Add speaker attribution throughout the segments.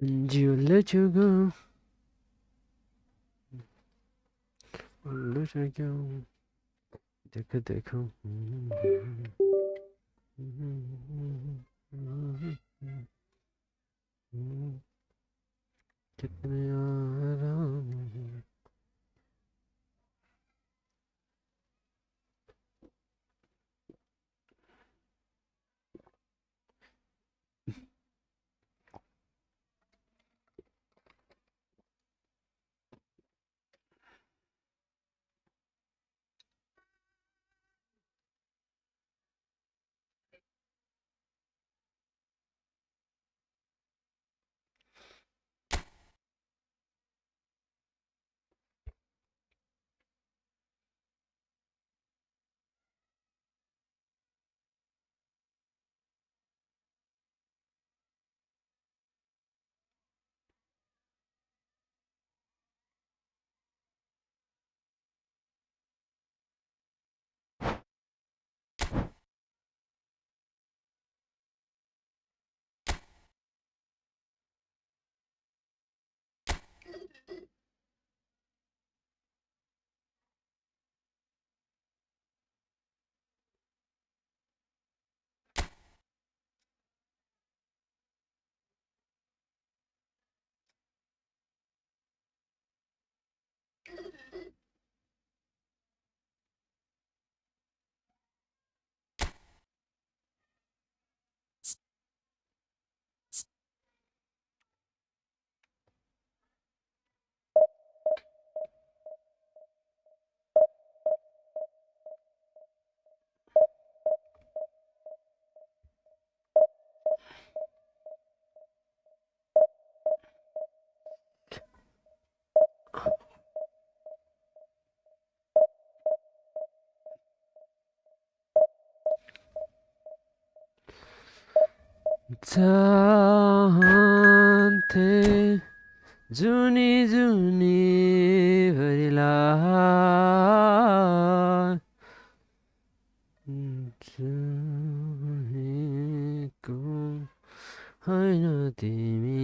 Speaker 1: And you let you go. Let you go. देखो देखो कितने आराम चाहन्थे जुनी जुनी भरिलाई चाहेको हैन तिमी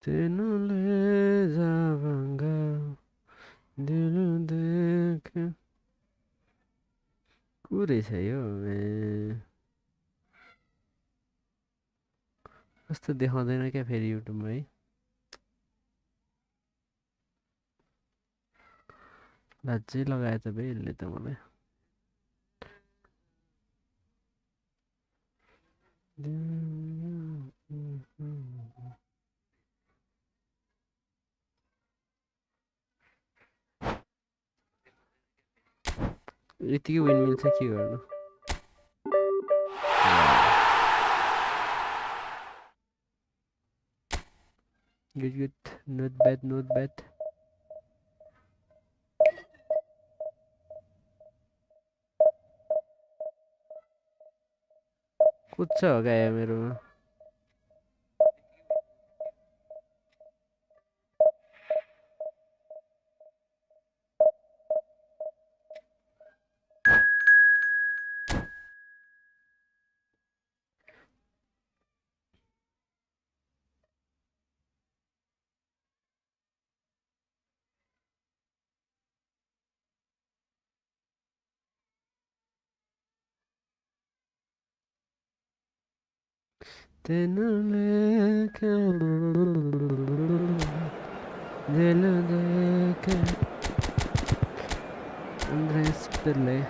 Speaker 1: तेनुले जाबंगा दिल देख को रहेछ यो कस्तो देखाउँदैन क्या फेरि युट्युबमा है लाजै लगाए त बे यसले त मलाई यतिकै विन मिल्छ के गर्नु गुड गुड नट ब्याड कुछ हो गयो मेरोमा तेनुले दिल देख Andres Pirle.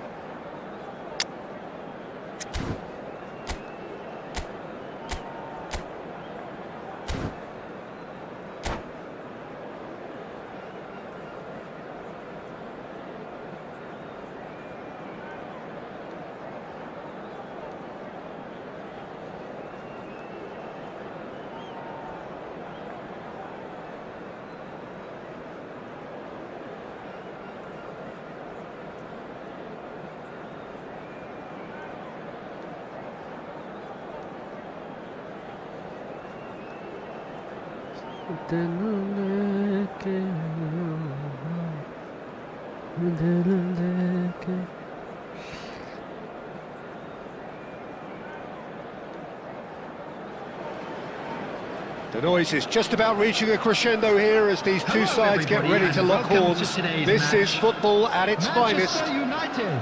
Speaker 2: The noise is just about reaching a crescendo here as these two sides get ready to lock horns. This is football at its finest.
Speaker 3: Manchester United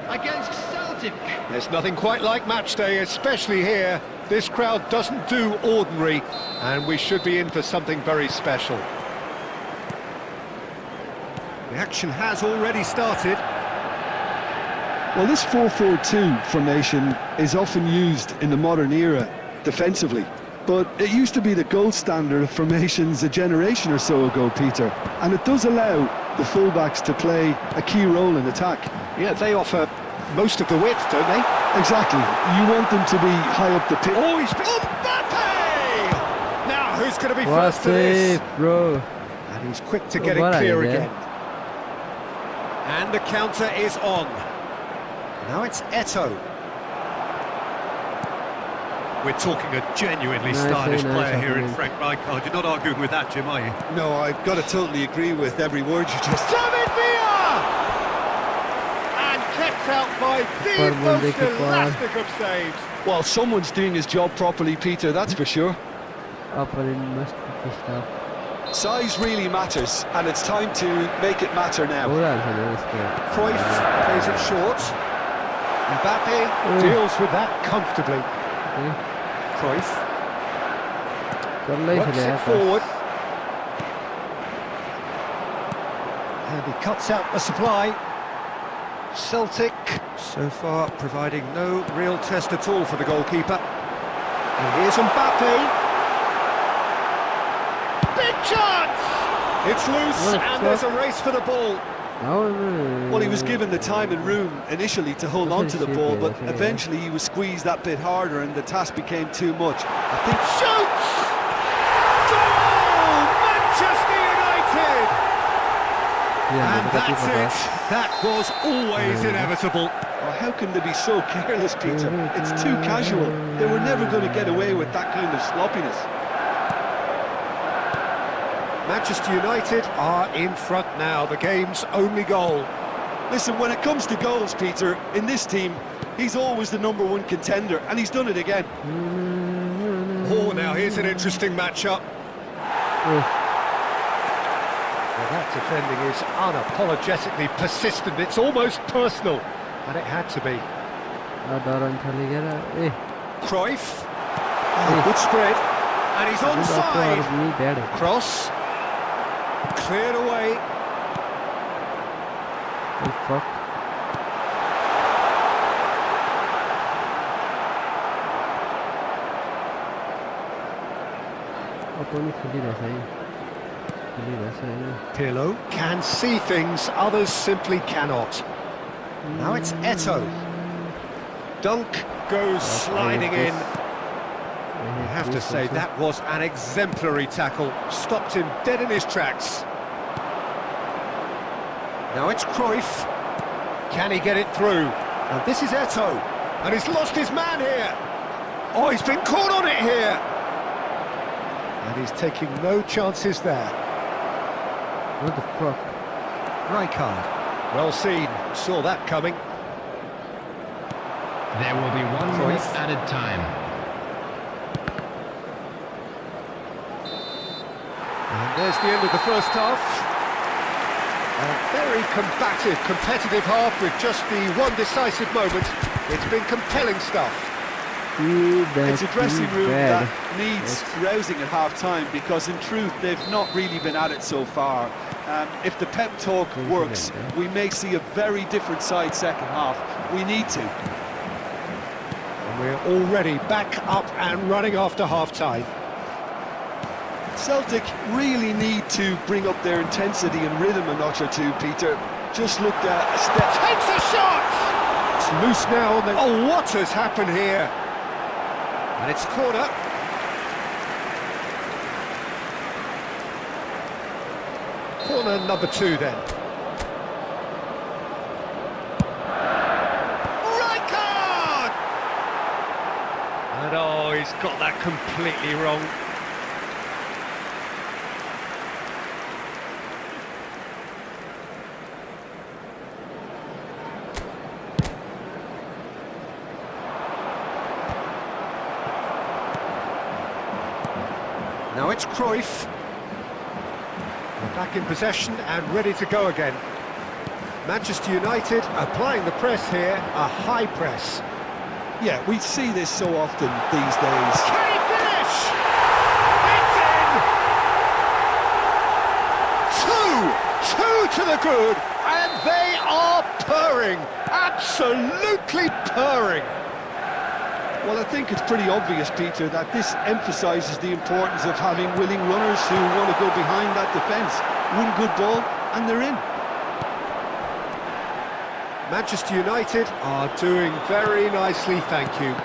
Speaker 3: against Celtic.
Speaker 2: There's nothing quite like match day, especially here. This crowd doesn't do ordinary, and we should be in for something very special. The action has already started.
Speaker 4: Well, this 4-4-2 formation is often used in the modern era defensively, but it used to be the gold standard of formations a generation or so ago, Peter, and it does allow the fullbacks to play a key role in attack.
Speaker 2: Yeah, they offer most of the width, don't they?
Speaker 4: Exactly. You want them to be high up the pitch.
Speaker 2: Oh, he's been... Mbappe! Now, who's going to be
Speaker 1: What
Speaker 2: first to this?
Speaker 1: save, bro.
Speaker 2: And he's quick to get it
Speaker 1: What
Speaker 2: clear
Speaker 1: idea.
Speaker 2: again. And the counter is on. Now it's Eto'o.
Speaker 5: We're talking a genuinely
Speaker 1: Nice,
Speaker 5: stylish
Speaker 1: very nice
Speaker 5: player here in
Speaker 1: happening.
Speaker 5: Frank Rijkaard. You're not arguing with that, Jim, are you?
Speaker 4: No, I've got to totally agree with every word you just...
Speaker 2: David Villa! And kept out by the
Speaker 1: Por
Speaker 2: most
Speaker 1: donde que
Speaker 2: elastic of saves.
Speaker 4: Well, someone's doing his job properly, Peter, that's for sure.
Speaker 1: Up in must be stuff.
Speaker 4: Size really matters, and it's time to make it matter now.
Speaker 2: Cruyff plays it short. Mbappe deals with that comfortably. Cruyff works it forward. And he cuts out the supply. Celtic so far providing no real test at all for the goalkeeper. And here's Mbappe. Big chance! It's loose and there's a race for the ball.
Speaker 4: Well, he was given the time and room initially to hold on to the ball, but eventually he was squeezed that bit harder and the task became too much. I think...
Speaker 2: Shoots! Goal! Manchester United! And that's it. That was always inevitable.
Speaker 4: Well, how can they be so careless, Peter? It's too casual. They were never going to get away with that kind of sloppiness.
Speaker 2: Manchester United are in front now, the game's only goal.
Speaker 4: Listen, when it comes to goals, Peter, in this team, he's always the #1 contender, and he's done it again.
Speaker 2: Oh, now here's an interesting matchup. Well, that defending is unapologetically persistent, it's almost personal, and it had to be. Cruyff, good spread, and he's onside. Cross. Cleared away.
Speaker 1: Oh, fuck.
Speaker 2: Pirlo can see things others simply cannot. Now it's Eto'o. Dunk goes sliding in. I have to say, that was an exemplary tackle. Stopped him dead in his tracks. Now it's Cruyff. Can he get it through? And this is Eto'o. And he's lost his man here. Oh, he's been caught on it here. And he's taking no chances there.
Speaker 1: What the fuck?
Speaker 2: Rijkaard. Well seen. Saw that coming.
Speaker 3: There will be 1 minute added time.
Speaker 2: And there's the end of the first half. A very combative, competitive half with just the one decisive moment. It's been compelling stuff.
Speaker 1: Too bad.
Speaker 4: It's a dressing
Speaker 1: too
Speaker 4: room
Speaker 1: bad.
Speaker 4: that needs rousing at half-time, because in truth they've not really been at it so far. If the pep talk works, we may see a very different side second half. We need to.
Speaker 2: And we're already back up and running after half-time.
Speaker 4: Celtic really need to bring up their intensity and rhythm a notch or two, Peter. Just looked at a step.
Speaker 2: Takes a shot! It's loose now. Oh, what has happened here? And it's corner. Corner number 2 then. Right card! And oh, he's got that completely wrong. Now it's Cruyff. We're back in possession and ready to go again. Manchester United applying the press here, a high press.
Speaker 4: Yeah, we see this so often these days.
Speaker 2: Can he finish? It's in! Two to the good, and they are purring, absolutely purring.
Speaker 4: Well, I think it's pretty obvious, Peter, that this emphasises the importance of having willing runners who want to go behind that defence. One good ball, and they're in.
Speaker 2: Manchester United are doing very nicely, thank you.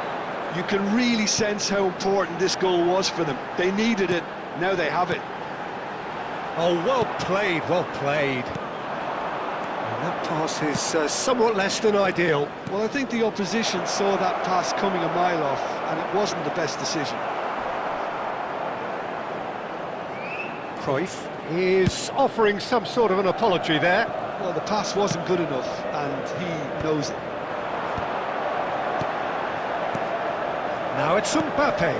Speaker 4: You can really sense how important this goal was for them. They needed it, now they have it.
Speaker 2: Oh, well played, well played. And that pass is somewhat less than ideal.
Speaker 4: Well, I think the opposition saw that pass coming a mile off, and it wasn't the best decision.
Speaker 2: Cruyff is offering some sort of an apology there.
Speaker 4: Well, the pass wasn't good enough, and he knows it.
Speaker 2: Now it's Mbappe.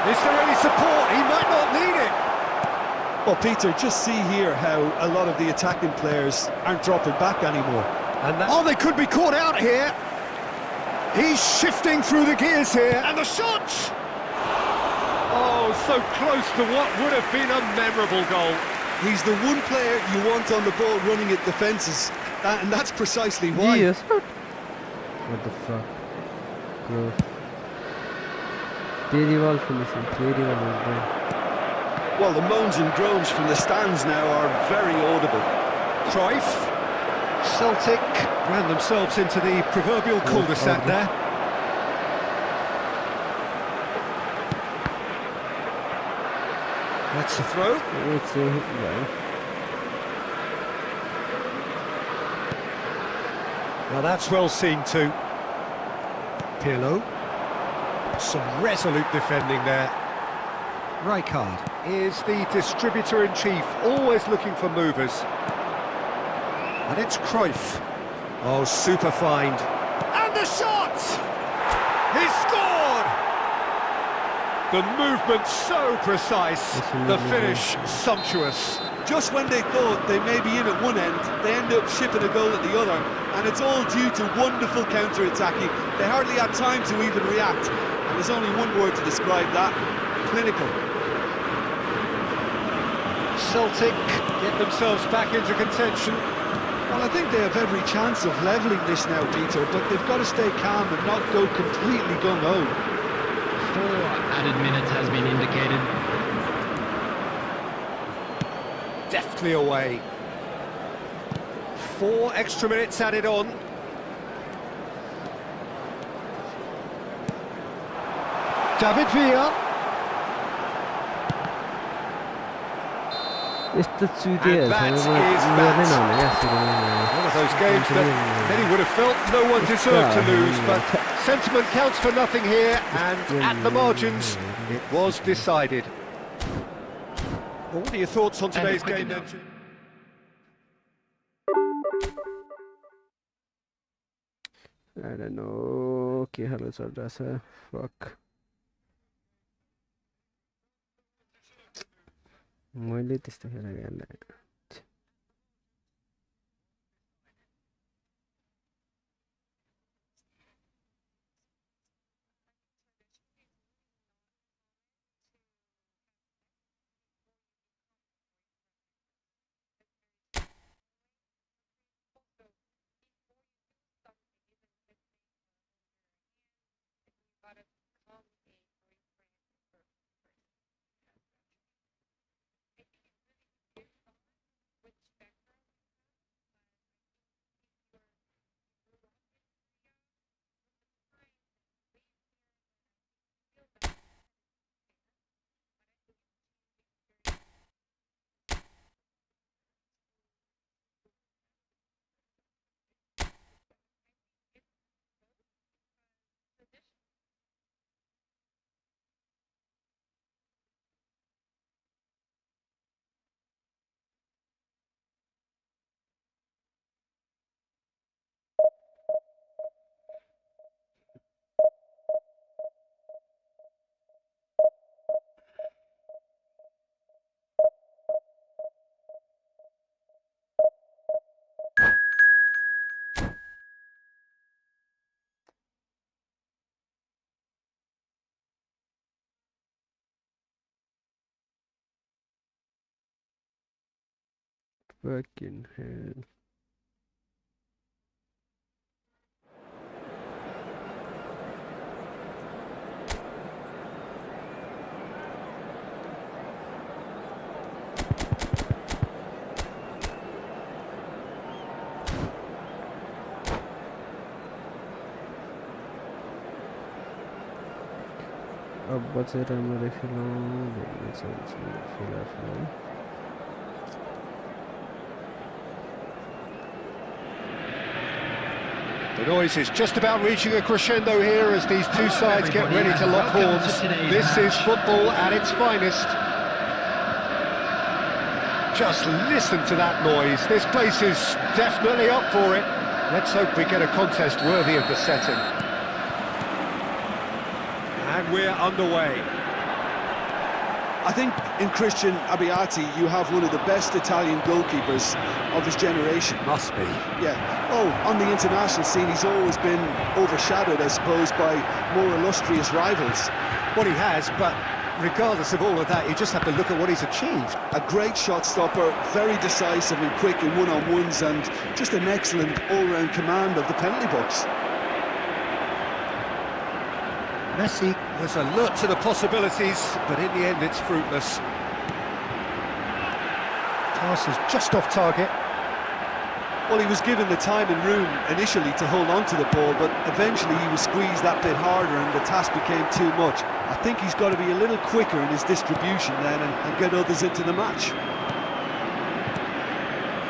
Speaker 2: Is there any support? He might not need it.
Speaker 4: Well, Peter, just see here how a lot of the attacking players aren't dropping back anymore.
Speaker 2: And oh, they could be caught out here. He's shifting through the gears here. And the shot! Oh, so close to what would have been a memorable goal.
Speaker 4: He's the one player you want on the ball running at defences, and that's precisely why.
Speaker 1: Yes. What the fuck? Bro. Very well finishing. Very well done.
Speaker 4: Well, the moans and groans from the stands now are very audible.
Speaker 2: Cruyff. Celtic ran themselves into the proverbial cul-de-sac there. That's the throw.
Speaker 1: It's a hit, yeah.
Speaker 2: Now that's well seen too. Pirlo. Some resolute defending there. Rijkaard is the distributor-in-chief, always looking for movers. And it's Cruyff. Oh, super find. And the shot! He scored! The movement so precise, the finish sumptuous.
Speaker 4: Just when they thought they may be in at one end, they end up shipping a goal at the other, and it's all due to wonderful counter-attacking. They hardly had time to even react, and there's only one word to describe that: clinical.
Speaker 2: Celtic get themselves back into contention.
Speaker 4: Well, I think they have every chance of levelling this now, Peter, but they've got to stay calm and not go completely gung-ho.
Speaker 3: 4 added minutes has been indicated.
Speaker 2: Deftly away. 4 extra minutes added on. David Villa.
Speaker 1: It's the 2
Speaker 2: And
Speaker 1: days.
Speaker 2: that is one of those games that many would have felt no one deserved to lose, but sentiment counts for nothing here, and at the margins, it was decided. Well, what are your thoughts on today's game then?
Speaker 1: I don't know. Okay, hello, sir. That's a fuck. मैले त्यस्तो खेला गेल Fucking hell. अब बचेर मैले खेलौँ भन्ने चाहन्छु फिलहाल।
Speaker 2: The noise is just about reaching a crescendo here as these two sides get ready to lock horns. This is football at its finest. Just listen to that noise. This place is definitely up for it. Let's hope we get a contest worthy of the setting. And we're underway.
Speaker 4: I think in Christian Abbiati you have one of the best Italian goalkeepers of his generation.
Speaker 2: Must be.
Speaker 4: Yeah. Oh, on the international scene he's always been overshadowed, I suppose, by more illustrious rivals.
Speaker 2: Well, he has, but regardless of all of that, you just have to look at what he's achieved.
Speaker 4: A great shot stopper, very decisive and quick in one-on-ones, and just an excellent all-round command of the penalty box.
Speaker 2: Messi was alert to the possibilities, but in the end it's fruitless. Pass is just off target.
Speaker 4: Well, he was given the time and room initially to hold on to the ball, but eventually he was squeezed that bit harder and the task became too much. I think he's got to be a little quicker in his distribution then and get others into the match.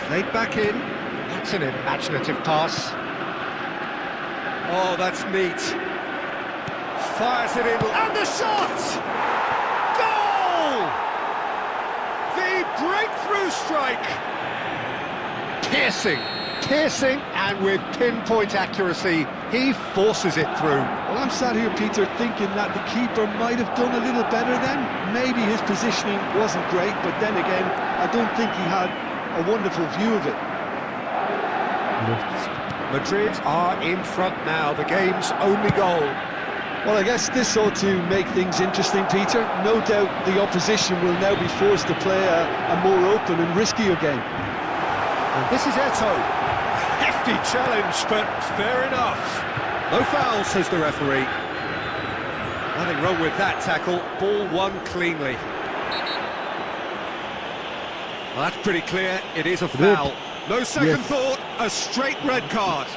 Speaker 2: Played back in. That's an imaginative pass. Oh, that's neat. Fires it in, and the shot! Goal! The breakthrough strike! Piercing, and with pinpoint accuracy, he forces it through.
Speaker 4: Well, I'm sat here, Peter, thinking that the keeper might have done a little better then. Maybe his positioning wasn't great, but then again, I don't think he had a wonderful view of it.
Speaker 2: Madrid are in front now, the game's only goal.
Speaker 4: Well, I guess this ought to make things interesting, Peter. No doubt the opposition will now be forced to play a more open and riskier game.
Speaker 2: And this is Eto'o. Hefty challenge, but fair enough. No foul, says the referee. Nothing wrong with that tackle. Ball won cleanly. Well, that's pretty clear. It is a foul. No second thought. A straight red card.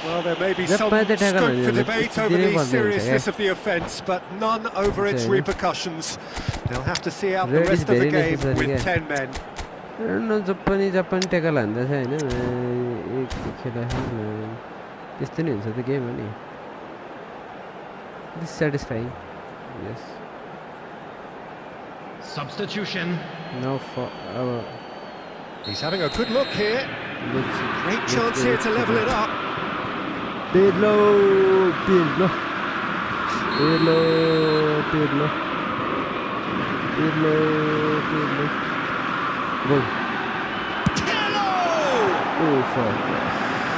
Speaker 2: Well, there may be some scope for debate over the seriousness of the offence, but none over its repercussions. They'll have to see out the rest of the game with 10 men.
Speaker 1: Japan tackle हान्दैछ हैन एक खेल्दाखेरि त्यस्तै नै हुन्छ त game हो नि dissatisfying. Yes.
Speaker 3: Substitution.
Speaker 1: No for
Speaker 2: He's having a good look here. Great chance here to level it up.
Speaker 1: Pirlo. Go. Oh, fuck.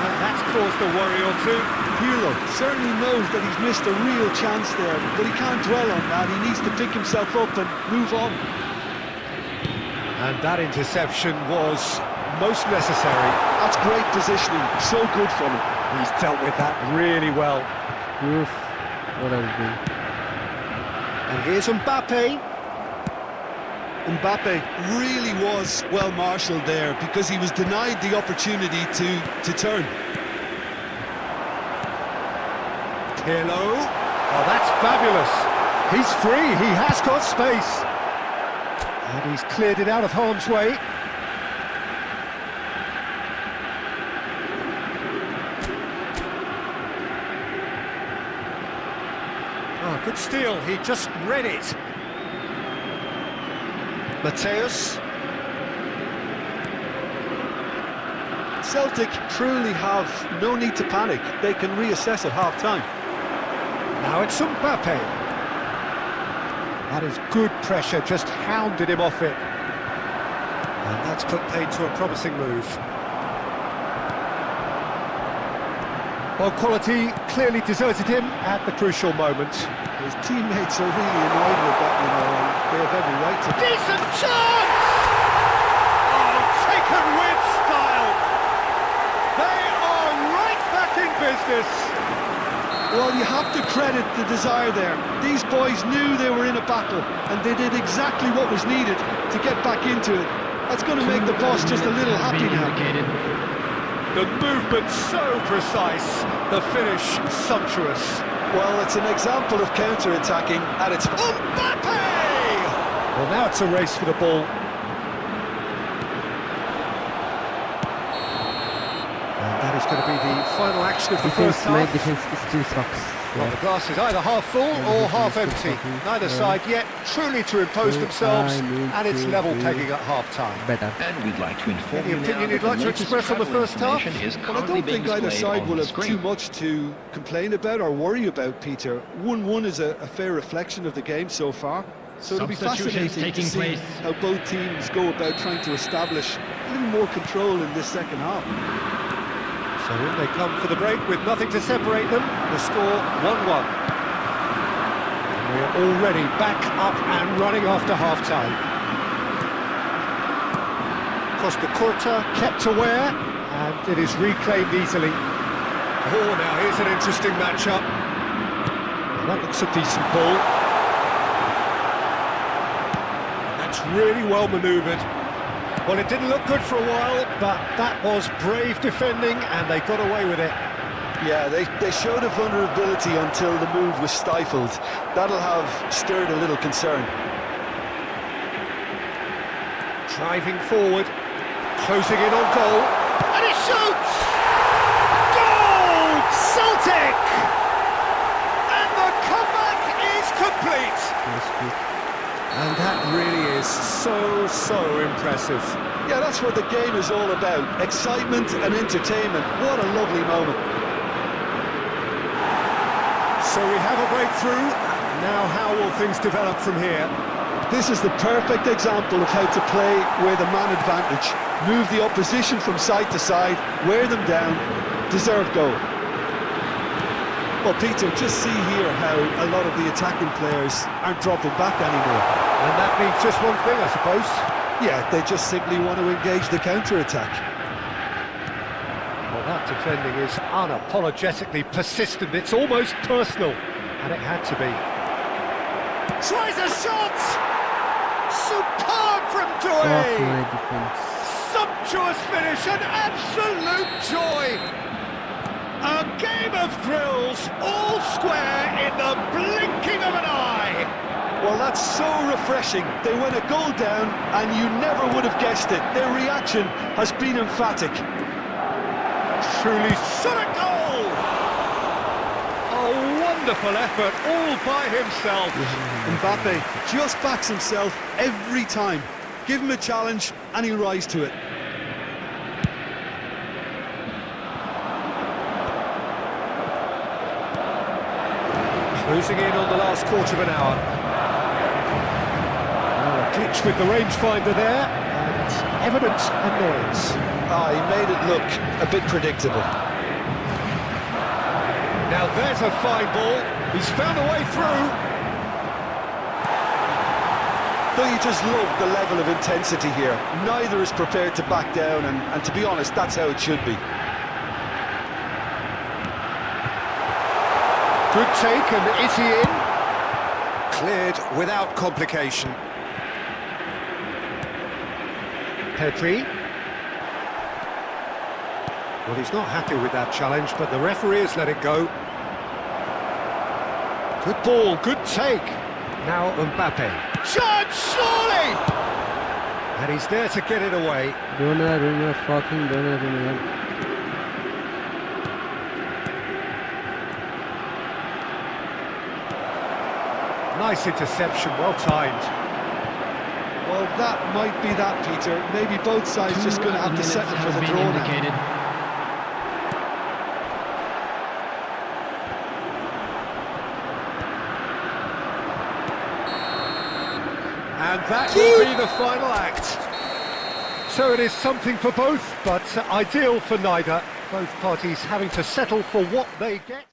Speaker 2: And that's caused a worry or two.
Speaker 4: Pirlo certainly knows that he's missed a real chance there, but he can't dwell on that. He needs to pick himself up and move on.
Speaker 2: And that interception was most necessary.
Speaker 4: That's great positioning, so good from him.
Speaker 2: He's dealt with that really well.
Speaker 1: Oof. What a goal.
Speaker 2: And here's Mbappe.
Speaker 4: Mbappe really was well marshalled there because he was denied the opportunity to turn.
Speaker 2: Pirlo. Oh, that's fabulous. He's free, he has got space. And he's cleared it out of harm's way. Oh, good steal, he just read it. Mateus.
Speaker 4: Celtic truly have no need to panic. They can reassess at half-time.
Speaker 2: Now it's Mbappe. That is good pressure, just hounded him off it. And that's put paid to a promising move. Well, quality clearly deserted him at the crucial moment.
Speaker 4: His teammates are really annoyed with that, you know, and they have every right to.
Speaker 2: Decent chance! Oh, business.
Speaker 4: Well, you have to credit the desire there. These boys knew they were in a battle, and they did exactly what was needed to get back into it. That's going to make the boss just a little happy now.
Speaker 2: The movement so precise, the finish sumptuous.
Speaker 4: Well, it's an example of counter-attacking at its...
Speaker 2: Mbappe! Well, now it's a race for the ball. And that is going to be the final action of the first
Speaker 1: My
Speaker 2: half.
Speaker 1: defense still sucks.
Speaker 2: Well, the glass is either half full or half empty. Neither side yet truly to impose themselves, and it's level pegging at half-time.
Speaker 1: Better.
Speaker 3: And we'd like to inform
Speaker 2: Any
Speaker 3: you now
Speaker 2: opinion
Speaker 3: that
Speaker 2: you'd
Speaker 3: the
Speaker 2: like to
Speaker 3: latest
Speaker 2: express on the
Speaker 3: travel
Speaker 2: first half?
Speaker 3: information is
Speaker 4: Well, I
Speaker 3: currently
Speaker 4: don't
Speaker 3: being
Speaker 4: think either
Speaker 3: displayed
Speaker 4: side
Speaker 3: on
Speaker 4: will
Speaker 3: the
Speaker 4: have
Speaker 3: screen.
Speaker 4: too much to complain about or worry about, Peter. 1-1 is a fair reflection of the game so far. So it'll be
Speaker 3: Substitutions
Speaker 4: fascinating to
Speaker 3: taking
Speaker 4: see
Speaker 3: place.
Speaker 4: how both teams go about trying to establish a little more control in this second half.
Speaker 2: So in they come for the break with nothing to separate them. The score 1-1. We're already back up and running after half-time. Costa Curta kept aware, and it is reclaimed easily. Oh, now here's an interesting matchup. That looks a decent ball. That's really well manoeuvred. Well, it didn't look good for a while, but that was brave defending, and they got away with it.
Speaker 4: Yeah, they showed a vulnerability until the move was stifled. That'll have stirred a little concern.
Speaker 2: Driving forward, closing in on goal, and he shoots! Goal! Celtic! And the comeback is complete! And that really is so impressive.
Speaker 4: Yeah, that's what the game is all about. Excitement and entertainment. What a lovely moment.
Speaker 2: So we have a breakthrough. Now how will things develop from here?
Speaker 4: This is the perfect example of how to play with a man advantage. Move the opposition from side to side, wear them down, deserve goal. Well, Peter, just see here how a lot of the attacking players aren't dropping back anymore.
Speaker 2: And that means just one thing, I suppose.
Speaker 4: Yeah, they just simply want to engage the counter-attack.
Speaker 2: Well, that defending is unapologetically persistent. It's almost personal, and it had to be. Tries a shot! Superb from
Speaker 1: Fuck
Speaker 2: Doué!
Speaker 1: my defense.
Speaker 2: Sumptuous finish, an absolute joy! A game of thrills, all square in the blinking of an eye!
Speaker 4: Well, that's so refreshing. They went a goal down, and you never would have guessed it. Their reaction has been emphatic.
Speaker 2: Truly solid goal! A wonderful effort, all by himself.
Speaker 4: Mbappe just backs himself every time. Give him a challenge, and he'll rise to it.
Speaker 2: Closing in on the last quarter of an hour. Glitch with the rangefinder there, and evident annoyance.
Speaker 4: He made it look a bit predictable.
Speaker 2: Now there's a fine ball. He's found a way through.
Speaker 4: Don't you just love the level of intensity here? Neither is prepared to back down, and to be honest, that's how it should be.
Speaker 2: Good take, and is he in? Cleared without complication. Pedri. Well, he's not happy with that challenge, but the referee has let it go. Good ball, good take. Now Mbappe. Shot, surely! And he's there to get it away.
Speaker 1: Fucking Donnarumma.
Speaker 2: Nice interception, well timed.
Speaker 4: Well, that might be that, Peter. Maybe both sides just going to have to settle for the draw now.
Speaker 2: And that will be the final act. So it is something for both, but ideal for neither. Both parties having to settle for what they get.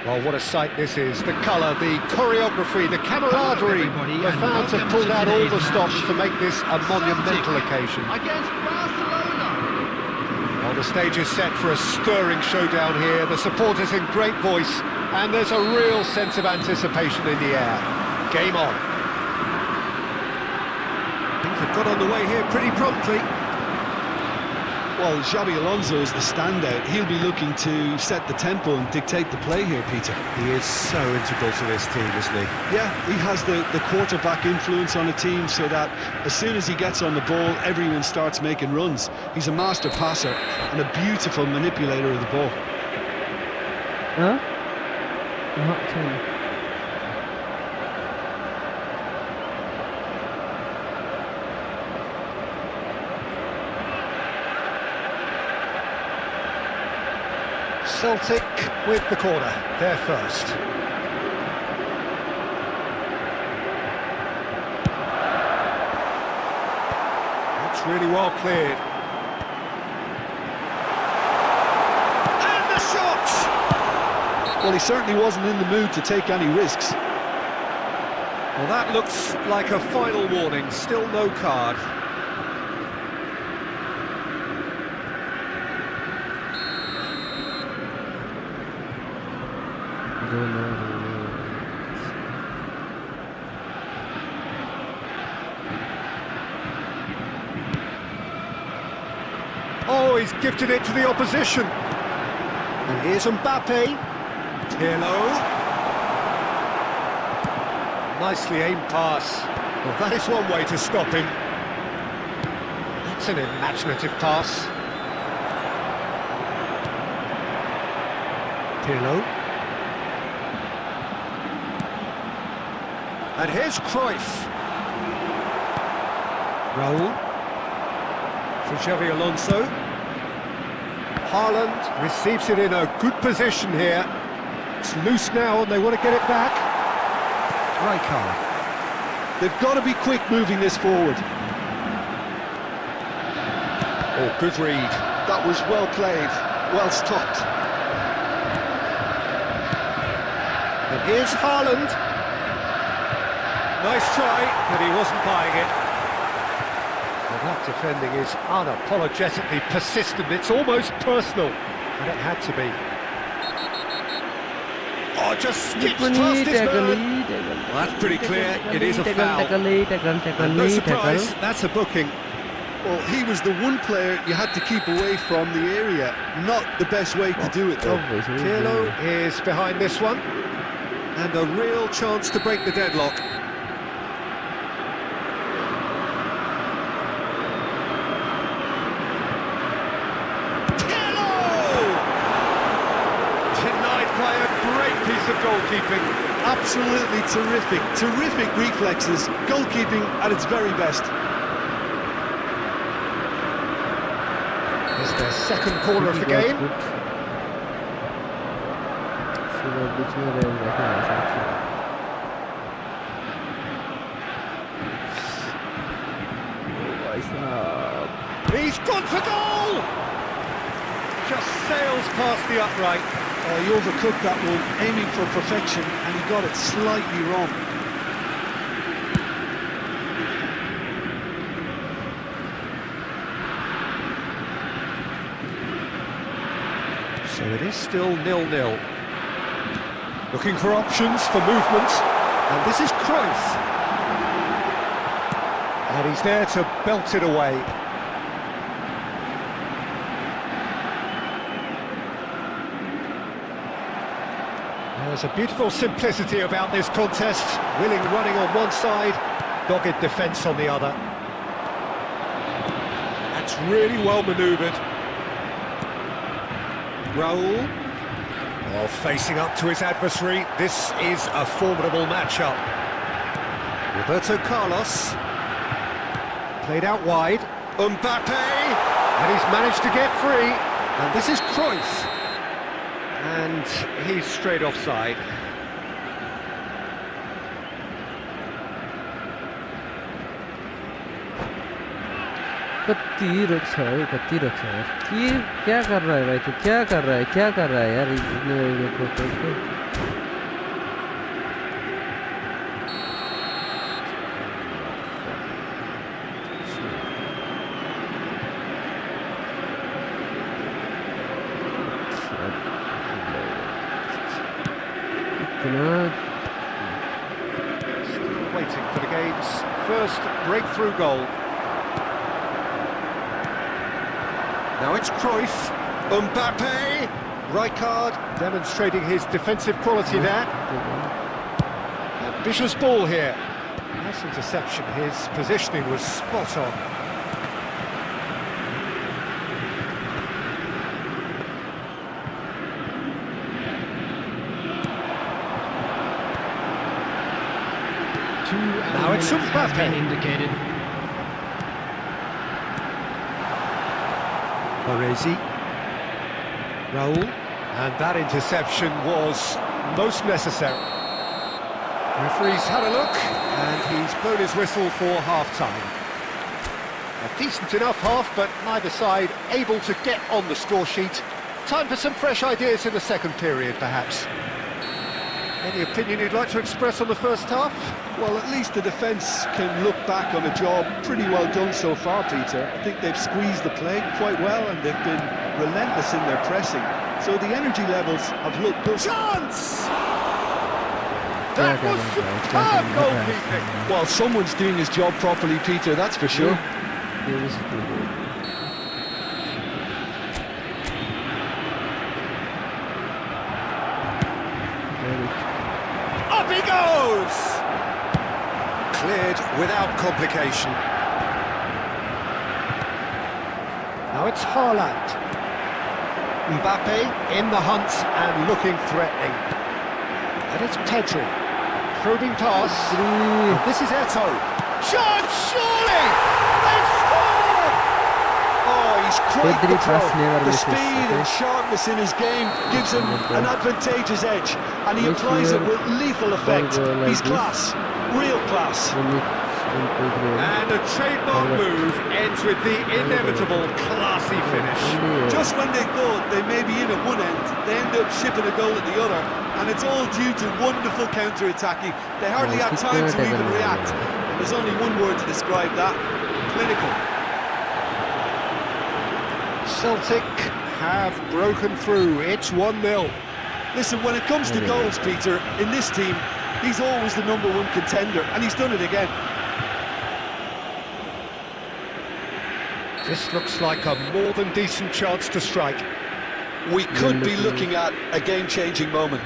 Speaker 2: Well, what a sight this is. The colour, the choreography, the camaraderie. The fans have pulled out all the stops to make this a monumental occasion.
Speaker 3: Against Barcelona.
Speaker 2: Well, the stage is set for a stirring showdown here. The supporters in great voice, and there's a real sense of anticipation in the air. Game on. Things have got on the way here pretty promptly.
Speaker 4: Well, Xabi Alonso is the standout. He'll be looking to set the tempo and dictate the play here, Peter.
Speaker 2: He is so integral to this team, isn't he?
Speaker 4: Yeah, he has the quarterback influence on a team so that as soon as he gets on the ball, everyone starts making runs. He's a master passer and a beautiful manipulator of the ball.
Speaker 1: Huh? Sorry.
Speaker 2: Celtic with the corner, they're first. That's really well cleared. And the shot!
Speaker 4: Well, he certainly wasn't in the mood to take any risks.
Speaker 2: Well, that looks like a final warning, still no card. Oh, he's gifted it to the opposition. And here's Mbappe. Pirlo. Nicely aimed pass. Well, that is one way to stop him. That's an imaginative pass. Pirlo. And here's Cruyff. Raul. For Xabi Alonso. Haaland receives it in a good position here. It's loose now and they want to get it back. Rijkaard.
Speaker 4: They've got to be quick moving this forward.
Speaker 2: Oh, good read.
Speaker 4: That was well played, well stopped.
Speaker 2: And here's Haaland. Nice try, but he wasn't buying it. Well, that defending is unapologetically persistent. It's almost personal, and it had to be. Oh, just skips past his man. Well, that's pretty clear. It is a foul. And no surprise, that's a booking.
Speaker 4: Well, he was the one player you had to keep away from the area. Not the best way to do it, though.
Speaker 2: Pirlo is behind this one. And a real chance to break the deadlock. Piece of goalkeeping.
Speaker 4: Absolutely terrific reflexes, goalkeeping at its very best.
Speaker 2: It's their second corner of the game. He's gone for goal! Just sails past the upright.
Speaker 4: He overcooked that one, aiming for perfection, and he got it slightly wrong.
Speaker 2: So it is still 0-0. Looking for options for movement, and this is Cruyff. And he's there to belt it away. There's a beautiful simplicity about this contest. Willing running on one side, dogged defence on the other. That's really well manoeuvred. Raul. Well, facing up to his adversary, this is a formidable matchup. Roberto Carlos. Played out wide. Mbappe! And he's managed to get free. And this is Cruyff. And he's straight offside.
Speaker 1: कत्ती रोक्छ है कत्ती रोक्छ यार ये क्या कर रहा है भाई तू क्या कर रहा है यार Still
Speaker 2: Waiting for the game's first breakthrough goal. Now it's Cruyff, Mbappe, Rijkaard demonstrating his defensive quality there. Ambitious ball here. Nice interception, his positioning was spot on.
Speaker 3: Now
Speaker 2: it's
Speaker 3: has been
Speaker 2: Mbappe.
Speaker 3: indicated.
Speaker 2: Baresi, Raul, and that interception was most necessary. Referee's had a look, and he's blown his whistle for half-time. A decent enough half, but neither side able to get on the score sheet. Time for some fresh ideas in the second period, perhaps. Any opinion you'd like to express on the first half?
Speaker 4: Well, at least the defence can look back on a job pretty well done so far, Peter. I think they've squeezed the play quite well and they've been relentless in their pressing. So the energy levels have looked good.
Speaker 2: Chance! That was superb goalkeeping!
Speaker 4: Well, someone's doing his job properly, Peter, that's for sure.
Speaker 2: Up he goes! Cleared without complication. Now it's Haaland. Mbappe in the hunt and looking threatening. And it's Pedri. Probing pass. And this is Eto'o. Chance, surely! They've scored!
Speaker 4: Oh, he's quite
Speaker 1: Pedri
Speaker 4: the pro.
Speaker 1: pass never
Speaker 4: The
Speaker 1: misses,
Speaker 4: speed and sharpness in his game gives him an advantageous edge, and he applies it with lethal effect. He's class, real class.
Speaker 2: And a trademark move ends with the inevitable classy finish.
Speaker 4: Just when they thought they may be in at one end, they end up shipping a goal at the other, and it's all due to wonderful counter-attacking. They hardly had time to even react. And there's only one word to describe that: clinical.
Speaker 2: Celtic have broken through. It's 1-0.
Speaker 4: Listen, when it comes to goals, Peter, in this team, he's always the #1 contender, and he's done it again.
Speaker 2: This looks like a more than decent chance to strike.
Speaker 4: We could be looking at a game-changing moment.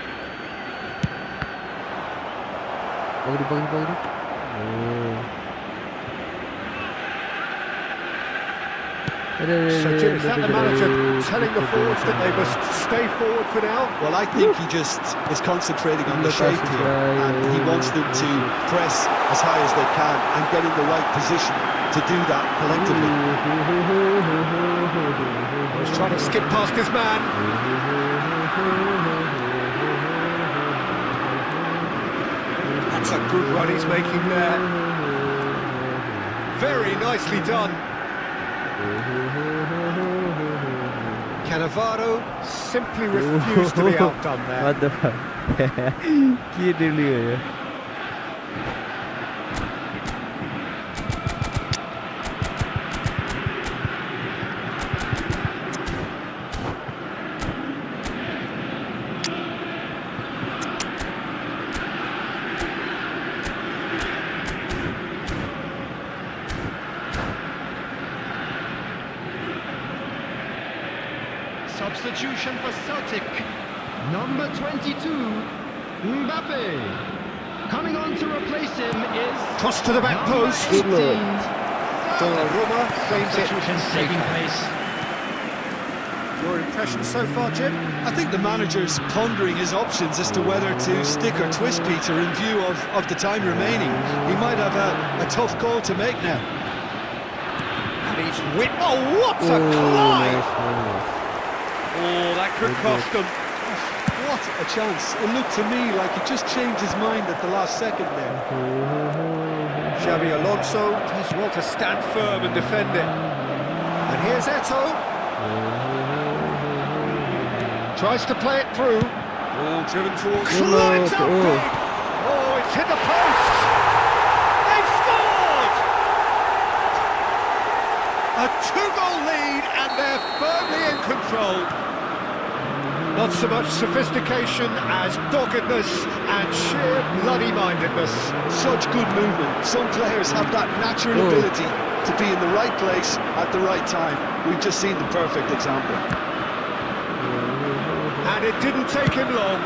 Speaker 2: So Jim, is that the manager telling the forwards that they must stay forward for now?
Speaker 4: Well, I think he just is concentrating on the shape here, and he wants them to press as high as they can and get in the right position to do that collectively.
Speaker 2: He's trying to skip past his man. That's a good run he's making there. Very nicely done. Cannavaro simply refused to be outdone there.
Speaker 1: What the fuck? Ki diliyor ya?
Speaker 3: Substitution for Celtic. Number 22, Mbappe. Coming on to replace him is...
Speaker 2: Cross to the back post. Thuram frames it.
Speaker 3: Substitutions taking place.
Speaker 2: Your impression so far, Jim?
Speaker 4: I think the manager's pondering his options as to whether to stick or twist, Peter, in view of the time remaining. He might have a tough call to make now.
Speaker 2: And he's oh, what a climb! Oh, that could cost them.
Speaker 4: What a chance. It looked to me like he just changed his mind at the last second there.
Speaker 2: Xabi Alonso does well to stand firm and defend it. And here's Eto'o. Tries to play it through. Oh, driven towards... Climbs up big! Oh, it's hit the post! They've scored! A 2-goal lead, and they're firmly in control. Not so much sophistication as doggedness and sheer bloody-mindedness.
Speaker 4: Such good movement. Some players have that natural ability to be in the right place at the right time. We've just seen the perfect example.
Speaker 2: And it didn't take him long.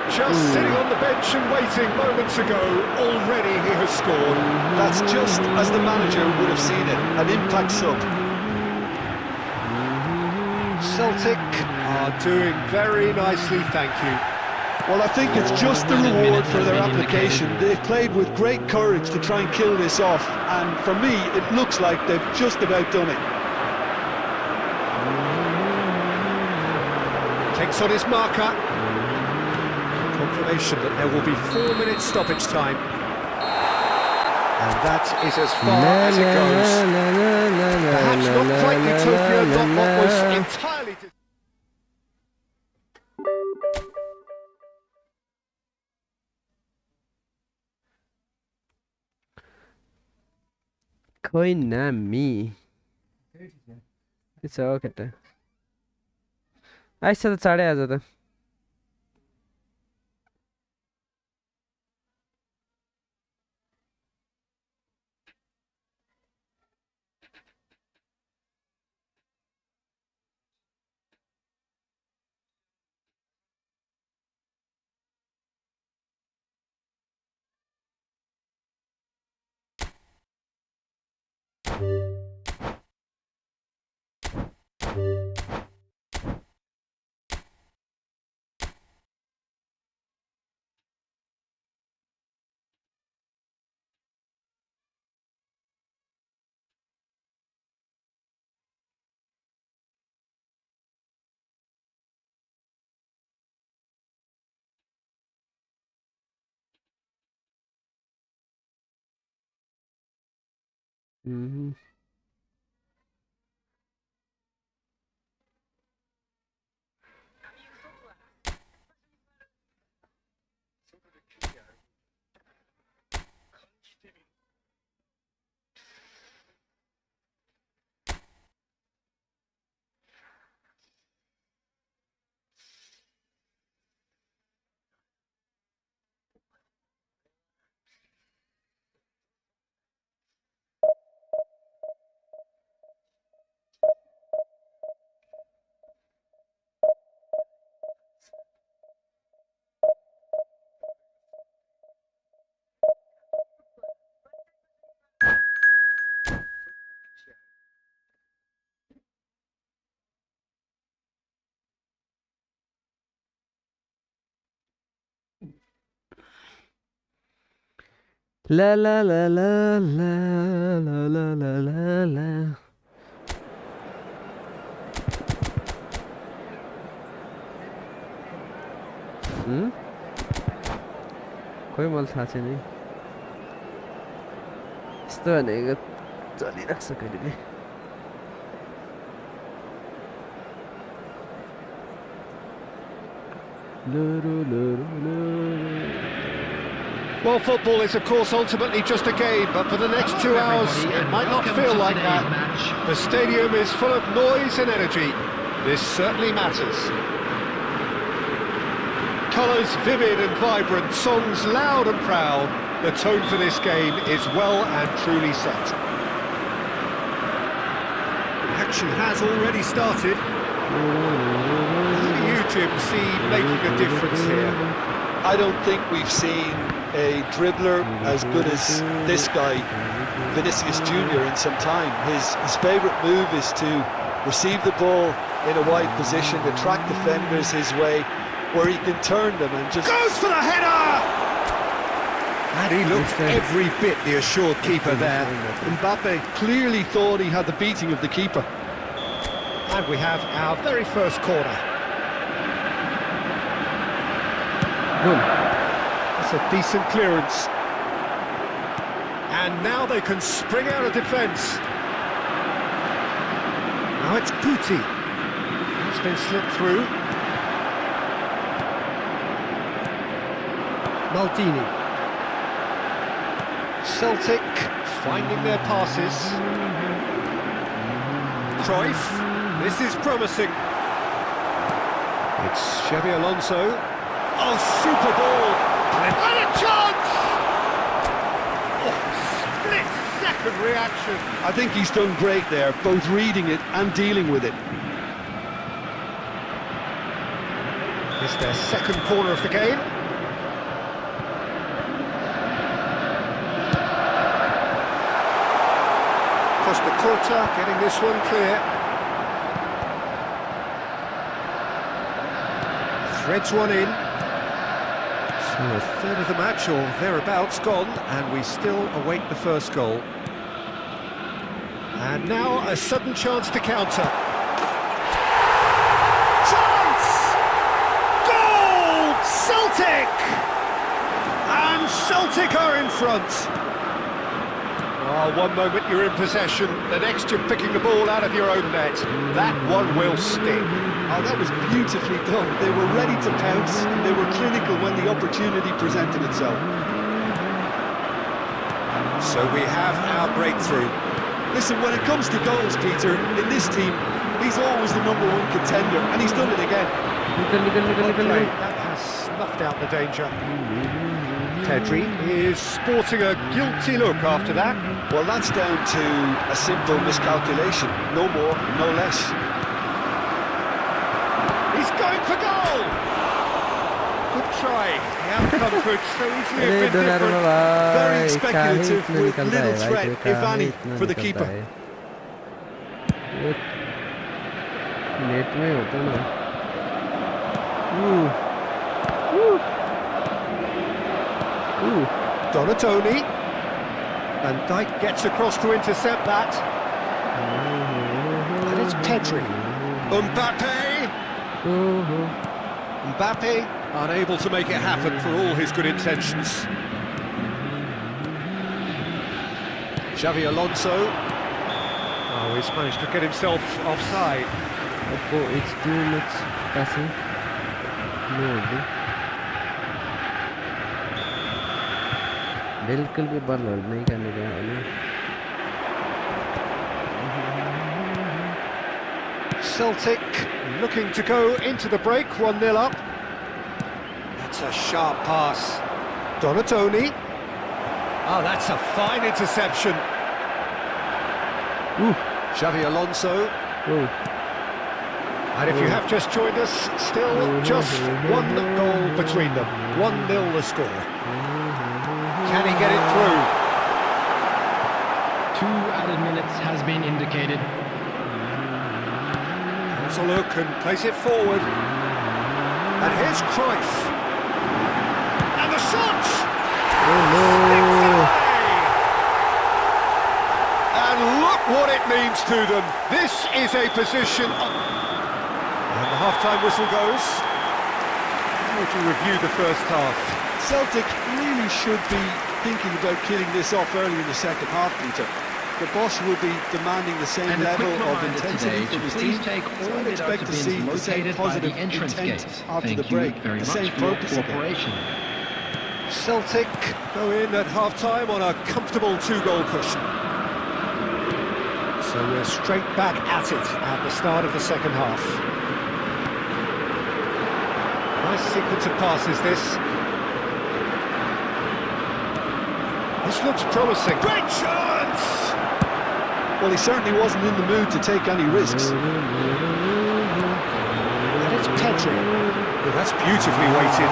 Speaker 2: Just sitting on the bench and waiting moments ago, already he has scored.
Speaker 4: That's just as the manager would have seen it, an impact sub.
Speaker 2: Celtic are doing very nicely, thank you.
Speaker 4: Well, I think it's just the reward for their application. They've played with great courage to try and kill this off, and for me, it looks like they've just about done it.
Speaker 2: Takes on his marker. Confirmation that there will be 4 minutes stoppage time. And that is as far as it goes. Perhaps not quite utopia, but what was entirely...
Speaker 1: खोइ नामी त्यसो हो केटा ice त चाँडै आज त La la la la la la la la la la खोइ मलाई थाहा छैन है यस्तो भनेको चलिरहेको छ कहिले
Speaker 2: Well, football is, of course, ultimately just a game, but for the next 2 hours, it might not feel like that. The stadium is full of noise and energy. This certainly matters. Colours vivid and vibrant, songs loud and proud. The tone for this game is well and truly set. Action has already started. Who do you, Jim, see making a difference here?
Speaker 4: I don't think we've seen a dribbler as good as this guy, Vinicius Jr., in some time. His favourite move is to receive the ball in a wide position, attract defenders his way, where he can turn them and just...
Speaker 2: Goes for the header! And he looked every bit the assured keeper there.
Speaker 4: Mbappe clearly thought he had the beating of the keeper.
Speaker 2: And we have our very first corner. That's a decent clearance. And now they can spring out of defence. Now it's Guti. It's been slipped through. Maldini. Celtic finding their passes. Cruyff. This is promising. It's Xabi Alonso. Oh, super ball! And a chance! Oh, split-second reaction.
Speaker 4: I think he's done great there, both reading it and dealing with it.
Speaker 2: It's their second corner of the game. Costa Corta getting this one clear. Threads one in. So a third of the match or thereabouts gone, and we still await the first goal. And now a sudden chance to counter. Chance! Goal! Celtic! And Celtic are in front. Oh, one moment you're in possession, the next you're picking the ball out of your own net. That one will sting.
Speaker 4: Oh, that was beautifully done. They were ready to pounce, and they were clinical when the opportunity presented itself.
Speaker 2: So we have our breakthrough.
Speaker 4: Listen, when it comes to goals, Peter, in this team, he's always the #1 contender, and he's done it again.
Speaker 2: That has snuffed out the danger. Pedri is sporting a guilty look after that.
Speaker 4: Well, that's down to a simple miscalculation. No more, no less.
Speaker 2: He's going for goal! Good try. The outcome could so easily have been different.
Speaker 4: Very speculative with little threat, if any, for the keeper.
Speaker 1: Net में होता ना
Speaker 2: Donatoni. And Dijk gets across to intercept that. And it's Pedri. Mbappe! Mbappe unable to make it happen for all his good intentions. Xabi Alonso. Oh, he's managed to get himself offside.
Speaker 1: It's too much passing. No, बिल्कुल भी ball hold नहीं करने दिया उन्हें.
Speaker 2: Celtic looking to go into the break, 1-0 up. That's a sharp pass. Donatoni. Oh, that's a fine interception. Xabi Alonso. And if you have just joined us, still just one goal between them. 1-0 the score. Can he get it through?
Speaker 3: 2 added minutes has been indicated.
Speaker 2: Has a look and plays it forward. And here's Cruyff. And the shot! And look what it means to them. This is a position... And the half-time whistle goes. How would you review the first half?
Speaker 4: Celtic really should be thinking about killing this off early in the second half, Peter. The boss will be demanding the same level of intensity from his team. So I'd expect to see the same positive intent after the break, the same focus again.
Speaker 2: Celtic go in at half-time on a comfortable 2-goal cushion. So we're straight back at it at the start of the second half. Nice sequence of passes, this. This looks promising. Great chance!
Speaker 4: Well, he certainly wasn't in the mood to take any risks.
Speaker 2: And it's Pedri. Oh, that's beautifully weighted.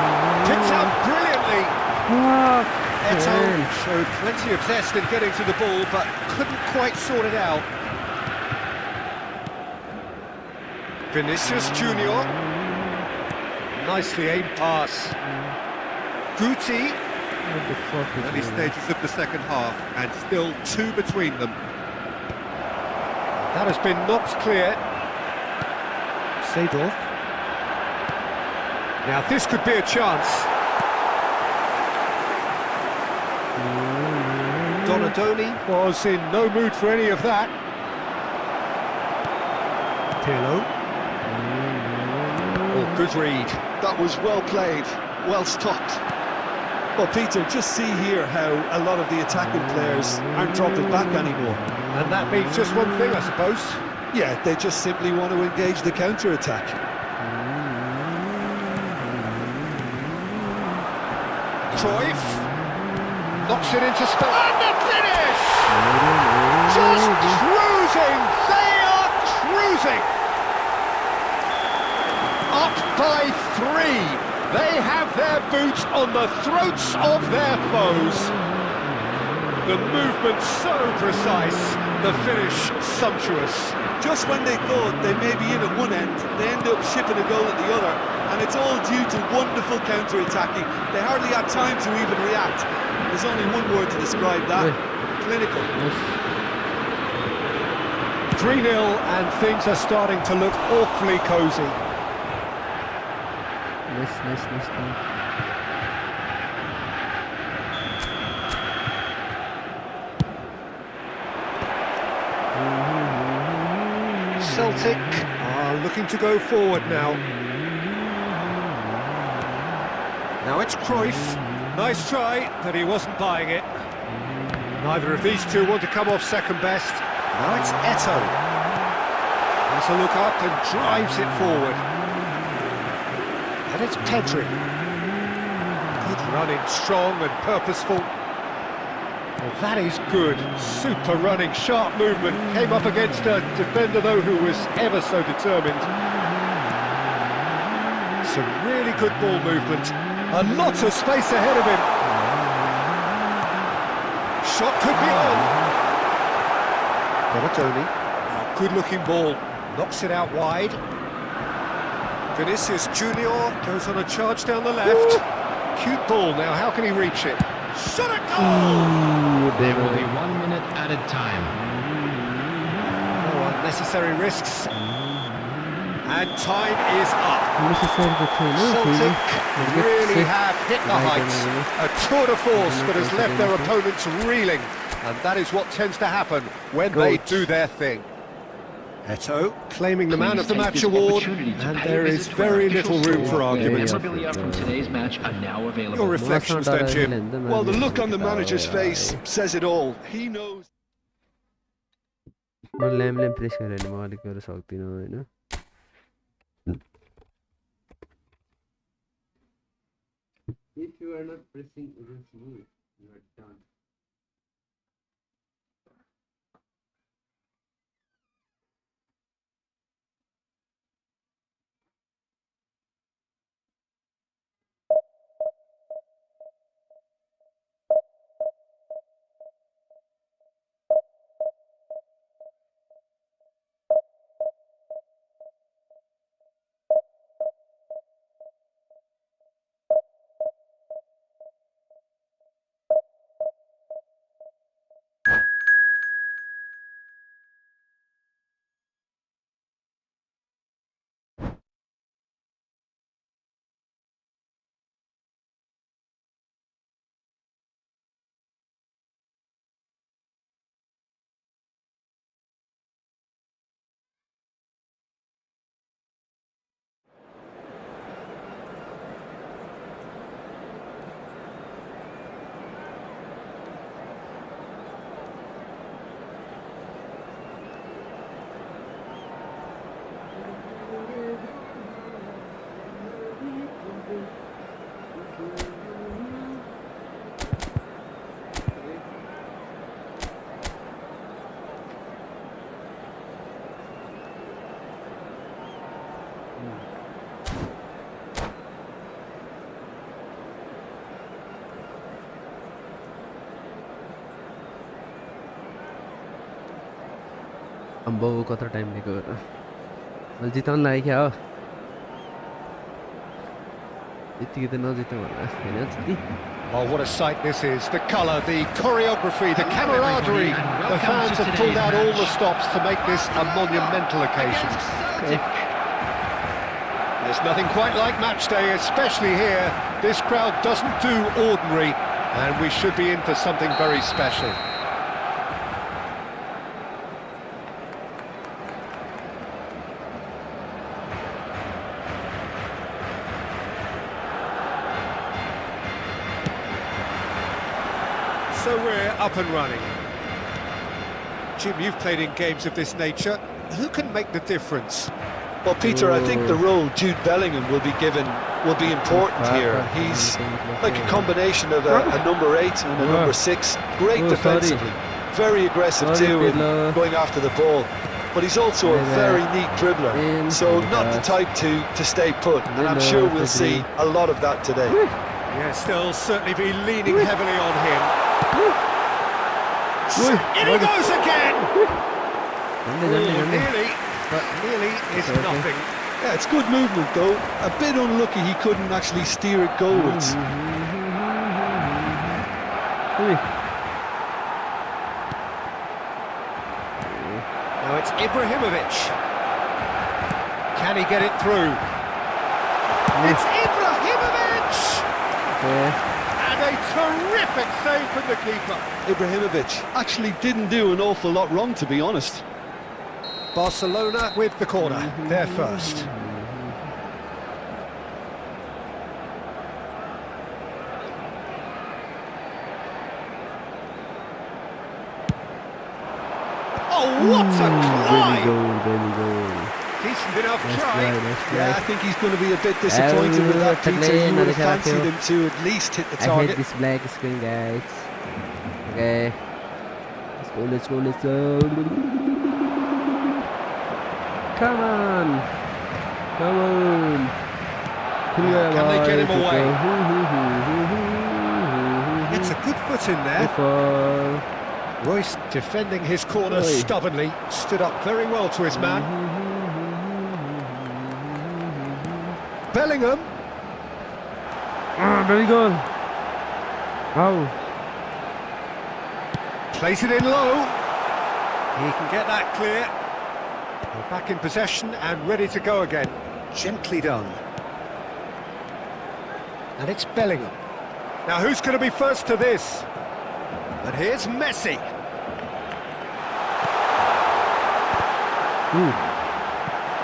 Speaker 2: Picked out brilliantly. Eto'o showed plenty of zest in getting to the ball, but couldn't quite sort it out. Vinicius Junior. Nicely aimed pass. Guti.
Speaker 5: Early stages of the second half, and still 2 between them.
Speaker 2: That has been knocked clear. Seedorf. Now this could be a chance. Donatoni was in no mood for any of that. Pirlo. Oh, good read.
Speaker 4: That was well played, well stopped. Well, Peter, just see here how a lot of the attacking players aren't dropping back anymore.
Speaker 2: And that means just one thing, I suppose.
Speaker 4: Yeah, they just simply want to engage the counter-attack.
Speaker 2: Cruyff knocks it into space. And the finish! Just cruising! They are cruising! Up by 3. They have their boots on the throats of their foes. The movement so precise, the finish sumptuous.
Speaker 4: Just when they thought they may be in at one end, they end up shipping a goal at the other, and it's all due to wonderful counter-attacking. They hardly had time to even react. There's only one word to describe that: clinical.
Speaker 2: 3-0 and things are starting to look awfully cosy.
Speaker 1: Nice.
Speaker 2: Celtic are looking to go forward now. Now it's Cruyff. Nice try, but he wasn't buying it. Neither of these two want to come off second best. Now it's Eto'o. Has a look up and drives it forward. And it's Pedri. Good running, strong and purposeful. Well, that is good. Super running, sharp movement. Came up against a defender, though, who was ever so determined. Some really good ball movement. A lot of space ahead of him. Shot could be on. Bertoni. Good-looking ball. Knocks it out wide. Vinicius Junior goes on a charge down the left. Cute ball. Now, how can he reach it? Shot at goal!
Speaker 3: There will be 1 minute added time.
Speaker 2: No unnecessary risks. And time is up. Celtic really have hit the heights. A tour de force that has left their opponents reeling. And that is what tends to happen when they do their thing. Eto'o claiming the Man of the Match award, and there is very little room for argument.
Speaker 3: Memorabilia from today's match are now available.
Speaker 2: Your reflections then, Jim?
Speaker 4: Well, the look on the manager's face says it all. He knows.
Speaker 1: If you are not pressing this move, you are done. अम्बो कत्रो time लिएको मैले जिताउन लाग्यो क्या हो यतिकै त नजितौँ होला हैन त्यति
Speaker 2: Oh, what a sight this is. The colour, the choreography, the camaraderie. The fans have pulled out all the stops to make this a monumental occasion. There's nothing quite like match day, especially here. This crowd doesn't do ordinary, and we should be in for something very special. So we're up and running. Jim, you've played in games of this nature. Who can make the difference?
Speaker 4: Well, Peter, I think the role Jude Bellingham will be given will be important here. He's like a combination of a number 8 and a number 6. Great defensively, very aggressive too in going after the ball. But he's also a very neat dribbler, so not the type to stay put. And I'm sure we'll see a lot of that today.
Speaker 2: Yeah, still certainly be leaning heavily on him. In he goes again! Nearly, but nearly is nothing.
Speaker 4: Yeah, it's good movement though. A bit unlucky he couldn't actually steer it goalwards.
Speaker 2: Now it's Ibrahimovic. Can he get it through? It's Ibrahimovic! And a terrific save from the keeper.
Speaker 4: Ibrahimovic actually didn't do an awful lot wrong, to be honest.
Speaker 2: Barcelona with the corner, they're first. Oh, what a climb! Decent enough try.
Speaker 4: Yeah, I think he's going to be a bit disappointed with that, Peter. You would have fancied him to at least hit the target.
Speaker 1: I hate this black screen, guys. Okay. Let's go. Come on.
Speaker 2: Can they get him away? It's a good foot in there. Royce defending his corner stubbornly, stood up very well to his man. Bellingham.
Speaker 1: Very good. Oh.
Speaker 2: Plays it in low. He can get that clear. They're back in possession and ready to go again. Gently done. And it's Bellingham. Now who's going to be first to this? And here's Messi.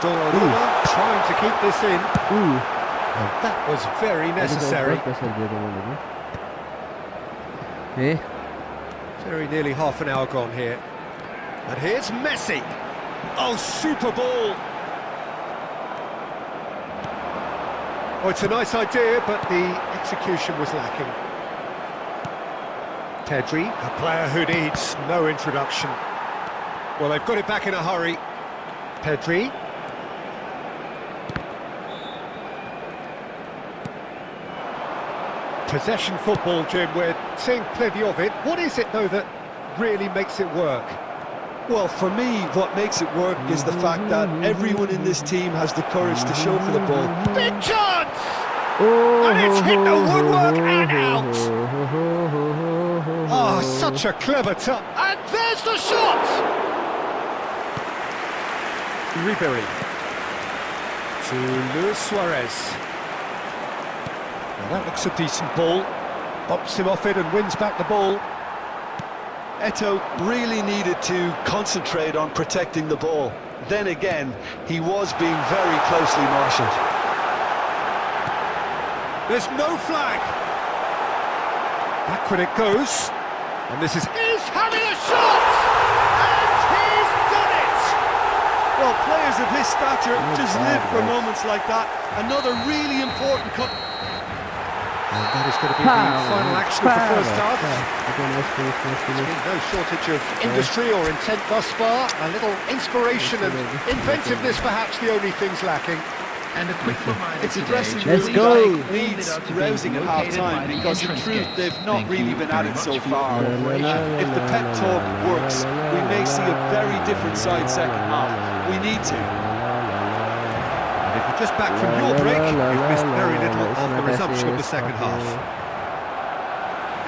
Speaker 2: Donnarumma trying to keep this in. And that was very necessary. Very nearly half an hour gone here. And here's Messi. Oh, super ball. Oh, it's a nice idea, but the execution was lacking. Pedri, a player who needs no introduction. Well, they've got it back in a hurry. Pedri. Possession football, Jim, we're seeing plenty of it. What is it, though, that really makes it work?
Speaker 4: Well, for me, what makes it work is the fact that everyone in this team has the courage to show for the ball.
Speaker 2: Big chance! And it's hit the woodwork and out! Oh, such a clever touch. And there's the shot! Ribery. To Luis Suarez. Now that looks a decent ball. Bops him off it and wins back the ball.
Speaker 4: Eto'o really needed to concentrate on protecting the ball. Then again, he was being very closely marshalled.
Speaker 2: There's no flag. Back when it goes. And this is having a shot! And he's done it!
Speaker 4: Well, players of his stature just live for moments like that. Another really important cut.
Speaker 2: And that is going to be the final action of the first half. No shortage of industry or intent thus far. A little inspiration and inventiveness, perhaps the only things lacking.
Speaker 3: And a quick reminder
Speaker 4: It's a dressing
Speaker 1: Let's
Speaker 4: room
Speaker 1: go.
Speaker 4: that needs rousing at half-time, because in truth they've not really been at it so far. If the pep talk works, we may see a very different side second half. We need to.
Speaker 2: If you're just back from your break, you've missed very little of the resumption of the second half.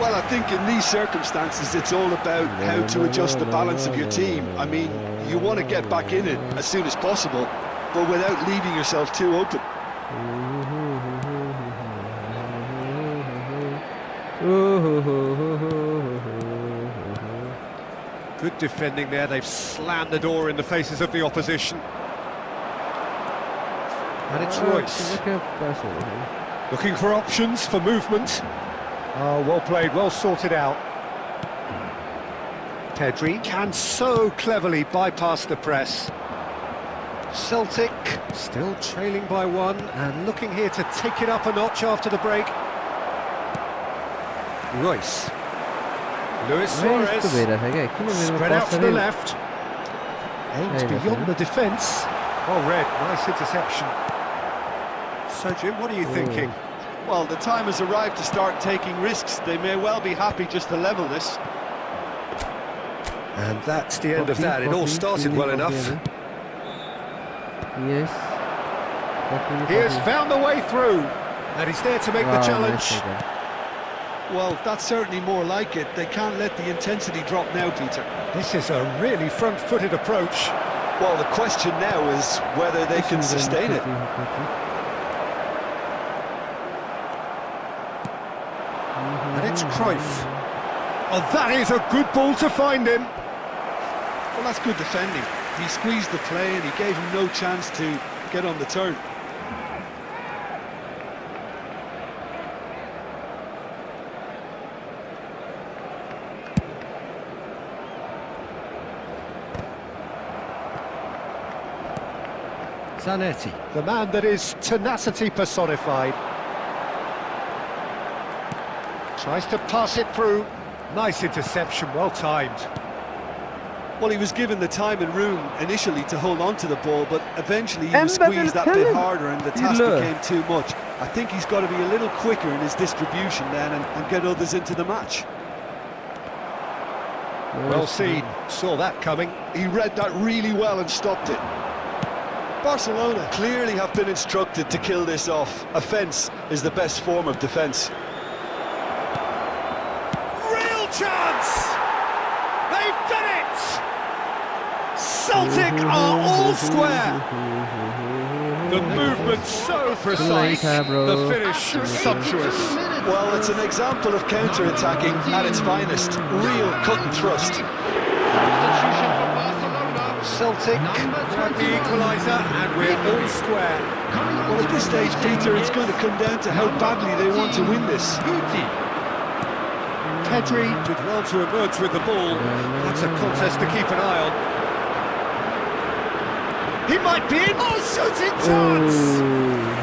Speaker 4: Well, I think in these circumstances it's all about how to adjust the balance of your team. I mean, you want to get back in it as soon as possible, but without leaving yourself too open.
Speaker 2: Good defending there, they've slammed the door in the faces of the opposition. And it's Royce. Looking for options for movement. Oh, well played, well sorted out. Pedri can so cleverly bypass the press. Celtic still trailing by one and looking here to take it up a notch after the break. Royce. Luis Suarez. Spread out to the left. Aims beyond the defence. Oh, Red, nice interception. So, Jim, what are you thinking?
Speaker 4: Well, the time has arrived to start taking risks. They may well be happy just to level this.
Speaker 2: And that's the end of that. It all started well enough.
Speaker 1: Yes.
Speaker 2: He has found the way through, and he's there to make the challenge.
Speaker 4: Well, that's certainly more like it. They can't let the intensity drop now, Peter.
Speaker 2: This is a really front-footed approach.
Speaker 4: Well, the question now is whether they can sustain it.
Speaker 2: And it's Cruyff. Oh, that is a good ball to find him.
Speaker 4: Well, that's good defending. He squeezed the play and he gave him no chance to get on the turn.
Speaker 2: Zanetti, the man that is tenacity personified. Tries to pass it through. Nice interception, well timed.
Speaker 4: Well, he was given the time and room initially to hold on to the ball, but eventually he was squeezed that bit harder and the task became too much. I think he's got to be a little quicker in his distribution then and get others into the match.
Speaker 2: Well seen, saw that coming.
Speaker 4: He read that really well and stopped it. Barcelona clearly have been instructed to kill this off. Offence is the best form of defence.
Speaker 2: Real chance! They've done it! Celtic are all square. The movement so precise, the finish sumptuous.
Speaker 4: Well, it's an example of counter-attacking at its finest. Real cut and thrust.
Speaker 3: Substitution for Barcelona.
Speaker 2: Celtic grab the equaliser and we're all square.
Speaker 4: Well, at this stage, Peter, it's going to come down to how badly they want to win this.
Speaker 2: Pedri did well to emerge with the ball. That's a contest to keep an eye on. He might be in. Oh, shooting chance!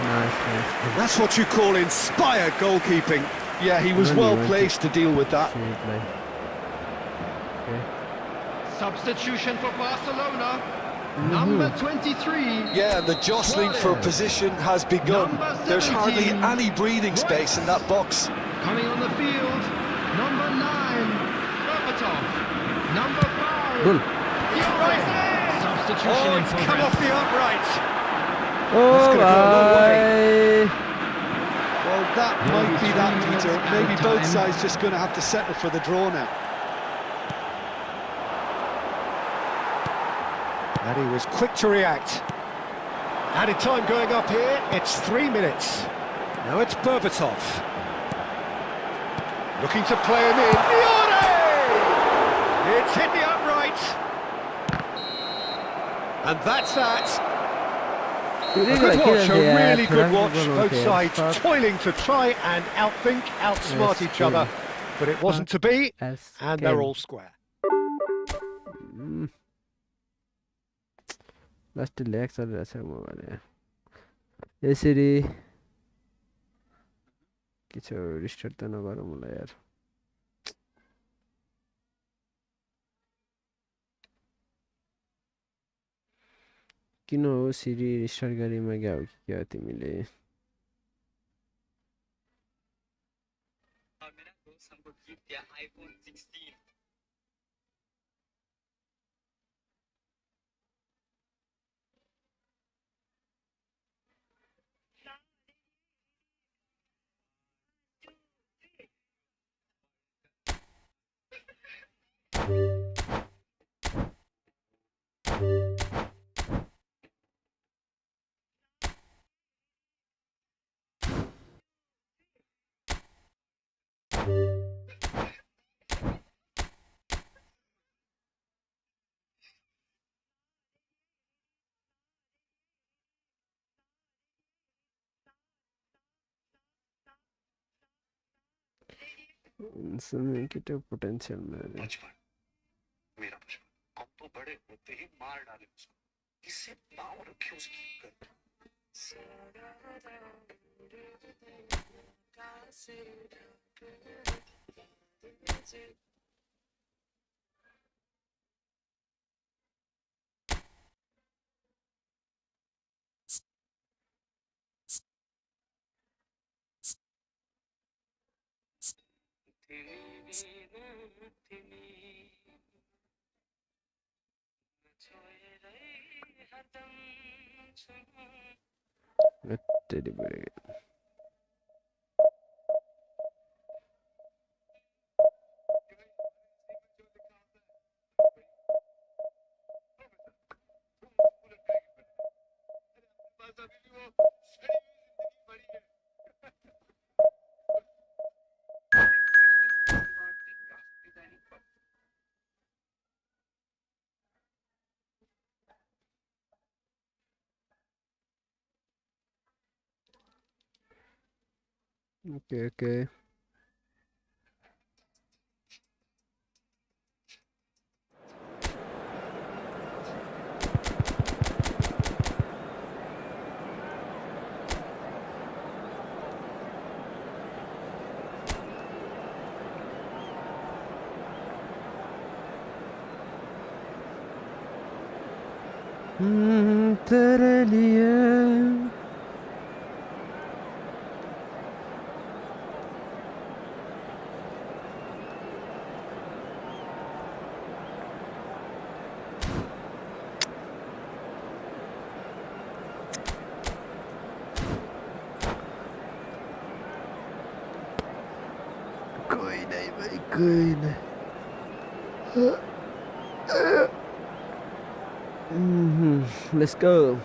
Speaker 1: Nice.
Speaker 2: And that's what you call inspired goalkeeping.
Speaker 4: Yeah, he was well placed to deal with that.
Speaker 3: Substitution for Barcelona. Number 23.
Speaker 4: Yeah, the jostling for position has begun. There's hardly any breathing space in that box.
Speaker 3: Coming on the field. Number 9. Berbatov. Number 5. Substitution
Speaker 2: Oh,
Speaker 3: in
Speaker 2: it's come
Speaker 3: progress.
Speaker 2: off the upright.
Speaker 1: Oh,
Speaker 4: Well, that might be that, Peter. Maybe both sides just going to have to settle for the draw now.
Speaker 2: And he was quick to react. Added time going up here, it's 3 minutes. Now it's Berbatov. Looking to play him in. Fiore! It's hit the upright. And that's that. A good watch, a really good watch. Both sides toiling to try and outthink, outsmart each other. But it wasn't to be, and they're all square.
Speaker 1: Last leg चलिरहेछ म भने यसरी के छ restart त नगरौँ होला यार किन हो सिरी रिस्टार्ट गरेमा क्या हो कि क्या तिमीले
Speaker 6: मेरा दोस्त हमको गिफ्ट दिया आईफोन 16
Speaker 1: समय केटा पोटेंशियल में
Speaker 6: बचपन मेरा बचपन अब तो बड़े होते ही मार डाले उसको
Speaker 1: ഒറ്റടി പിടിക. Okay. तेरे लिए कोई नहीं भाई, कोई नहीं. Let's go.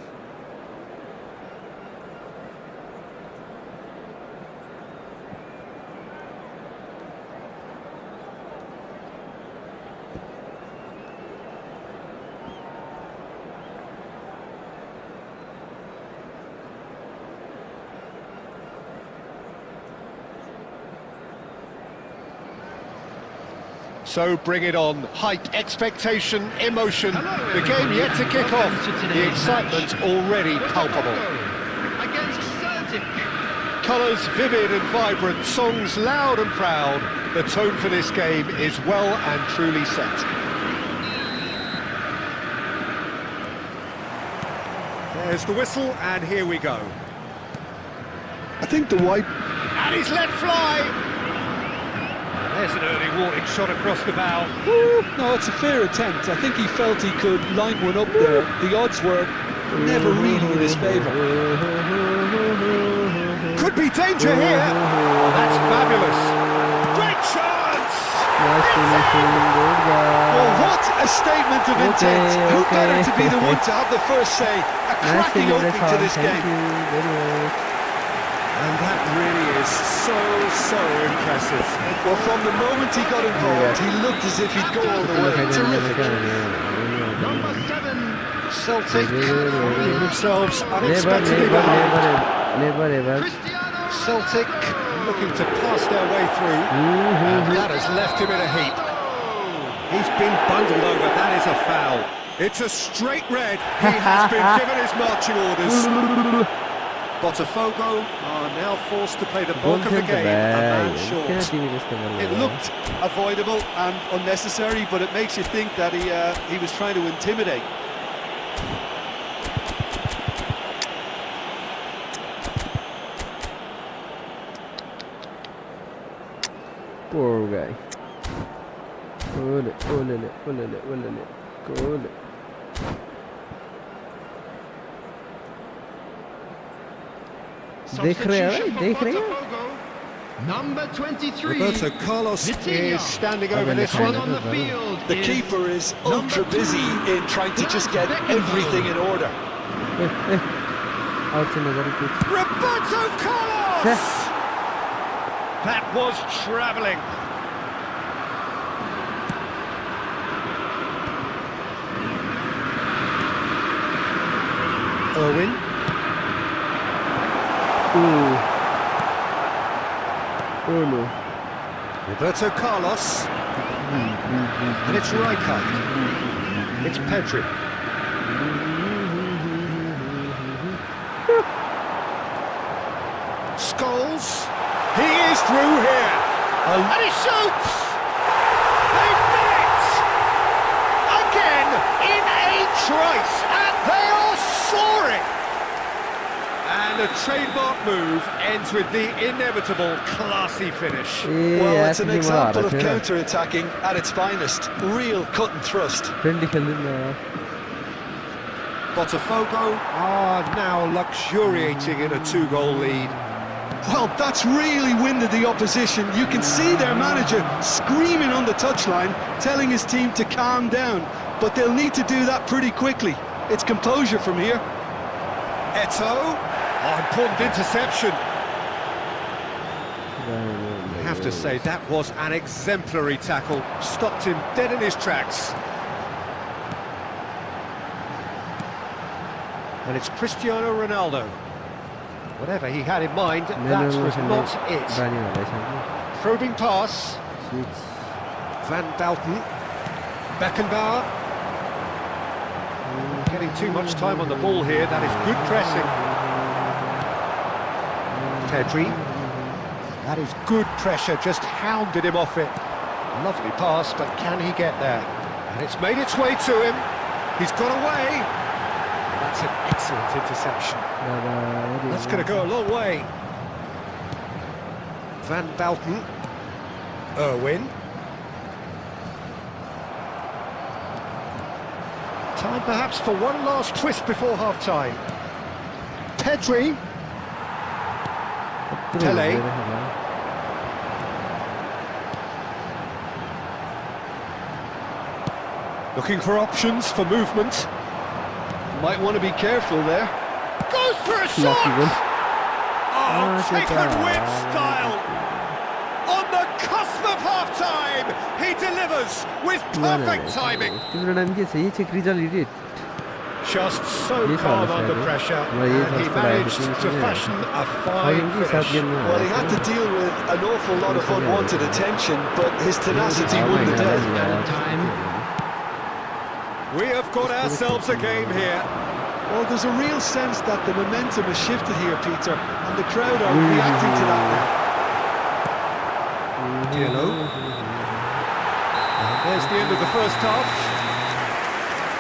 Speaker 2: So bring it on. Hype, expectation, emotion. The game yet to kick off. The excitement already palpable.
Speaker 3: Against Celtic.
Speaker 2: Colours vivid and vibrant, songs loud and proud. The tone for this game is well and truly set. There's the whistle, and here we go.
Speaker 4: I think the white...
Speaker 2: And he's let fly! There's an early warning shot across the bow.
Speaker 4: No, it's a fair attempt. I think he felt he could line one up there. The odds were never really in his favour.
Speaker 2: Could be danger here. Oh, that's fabulous. Great chance!
Speaker 4: Well, what a statement of intent. Who better to be the one to have the first say? A cracking opening to this game.
Speaker 2: And that really is so impressive.
Speaker 4: Well, from the moment he got involved, he looked as if he'd go all the way. Terrific.
Speaker 3: Number 7.
Speaker 2: Celtic finding themselves unexpectedly behind.
Speaker 3: Cristiano.
Speaker 2: Celtic looking to pass their way through, and that has left him in a heap. He's been bundled over, that is a foul. It's a straight red, he has been given his marching orders. Botafogo are now forced to play the bulk of the game, a man short.
Speaker 4: It looked avoidable and unnecessary, but it makes you think that he was trying to intimidate.
Speaker 1: Poor guy. Goal. देख रहे हैं
Speaker 3: Number 23.
Speaker 2: Roberto Carlos is standing over this one.
Speaker 3: On the field.
Speaker 4: The keeper is ultra busy in trying to just get everything in order.
Speaker 2: Roberto Carlos! That was travelling. Irwin.
Speaker 1: Oh no.
Speaker 2: Roberto Carlos. And it's Rijkaard. It's Pedri. Scholes. He is through here. And he shoots! They've done it! Again, in a trice, and they are soaring! And a trademark move ends with the inevitable classy finish.
Speaker 4: Well, it's an example of counter-attacking at its finest. Real cut and thrust.
Speaker 2: Botafogo are now luxuriating in a 2-goal lead.
Speaker 4: Well, that's really winded the opposition. You can see their manager screaming on the touchline, telling his team to calm down. But they'll need to do that pretty quickly. It's composure from here.
Speaker 2: Eto'o. Oh, important interception. I have to say, that was an exemplary tackle. Stopped him dead in his tracks. And it's Cristiano Ronaldo. Whatever he had in mind, that was not it. Probing pass. Van Dalton. Beckenbauer. Getting too much time on the ball here. That is good pressing. Pedri. That is good pressure, just hounded him off it. Lovely pass, but can he get there? And it's made its way to him. He's got away. That's an excellent interception. That's going to go a long way. Van Dalton. Irwin. Time perhaps for one last twist before half-time. Pedri. Tele. Looking for options for movement.
Speaker 4: Might want to be careful there.
Speaker 2: Goes for a shot! Oh, taken with style! On the cusp of half-time, he delivers with perfect timing. Just so calm under pressure, and he managed to fashion a fine finish.
Speaker 4: Well, he had to deal with an awful lot of unwanted attention, but his tenacity won the day.
Speaker 2: We have got ourselves a game here.
Speaker 4: Well, there's a real sense that the momentum has shifted here, Peter, and the crowd are reacting to that now.
Speaker 2: Yellow. And there's the end of the first half.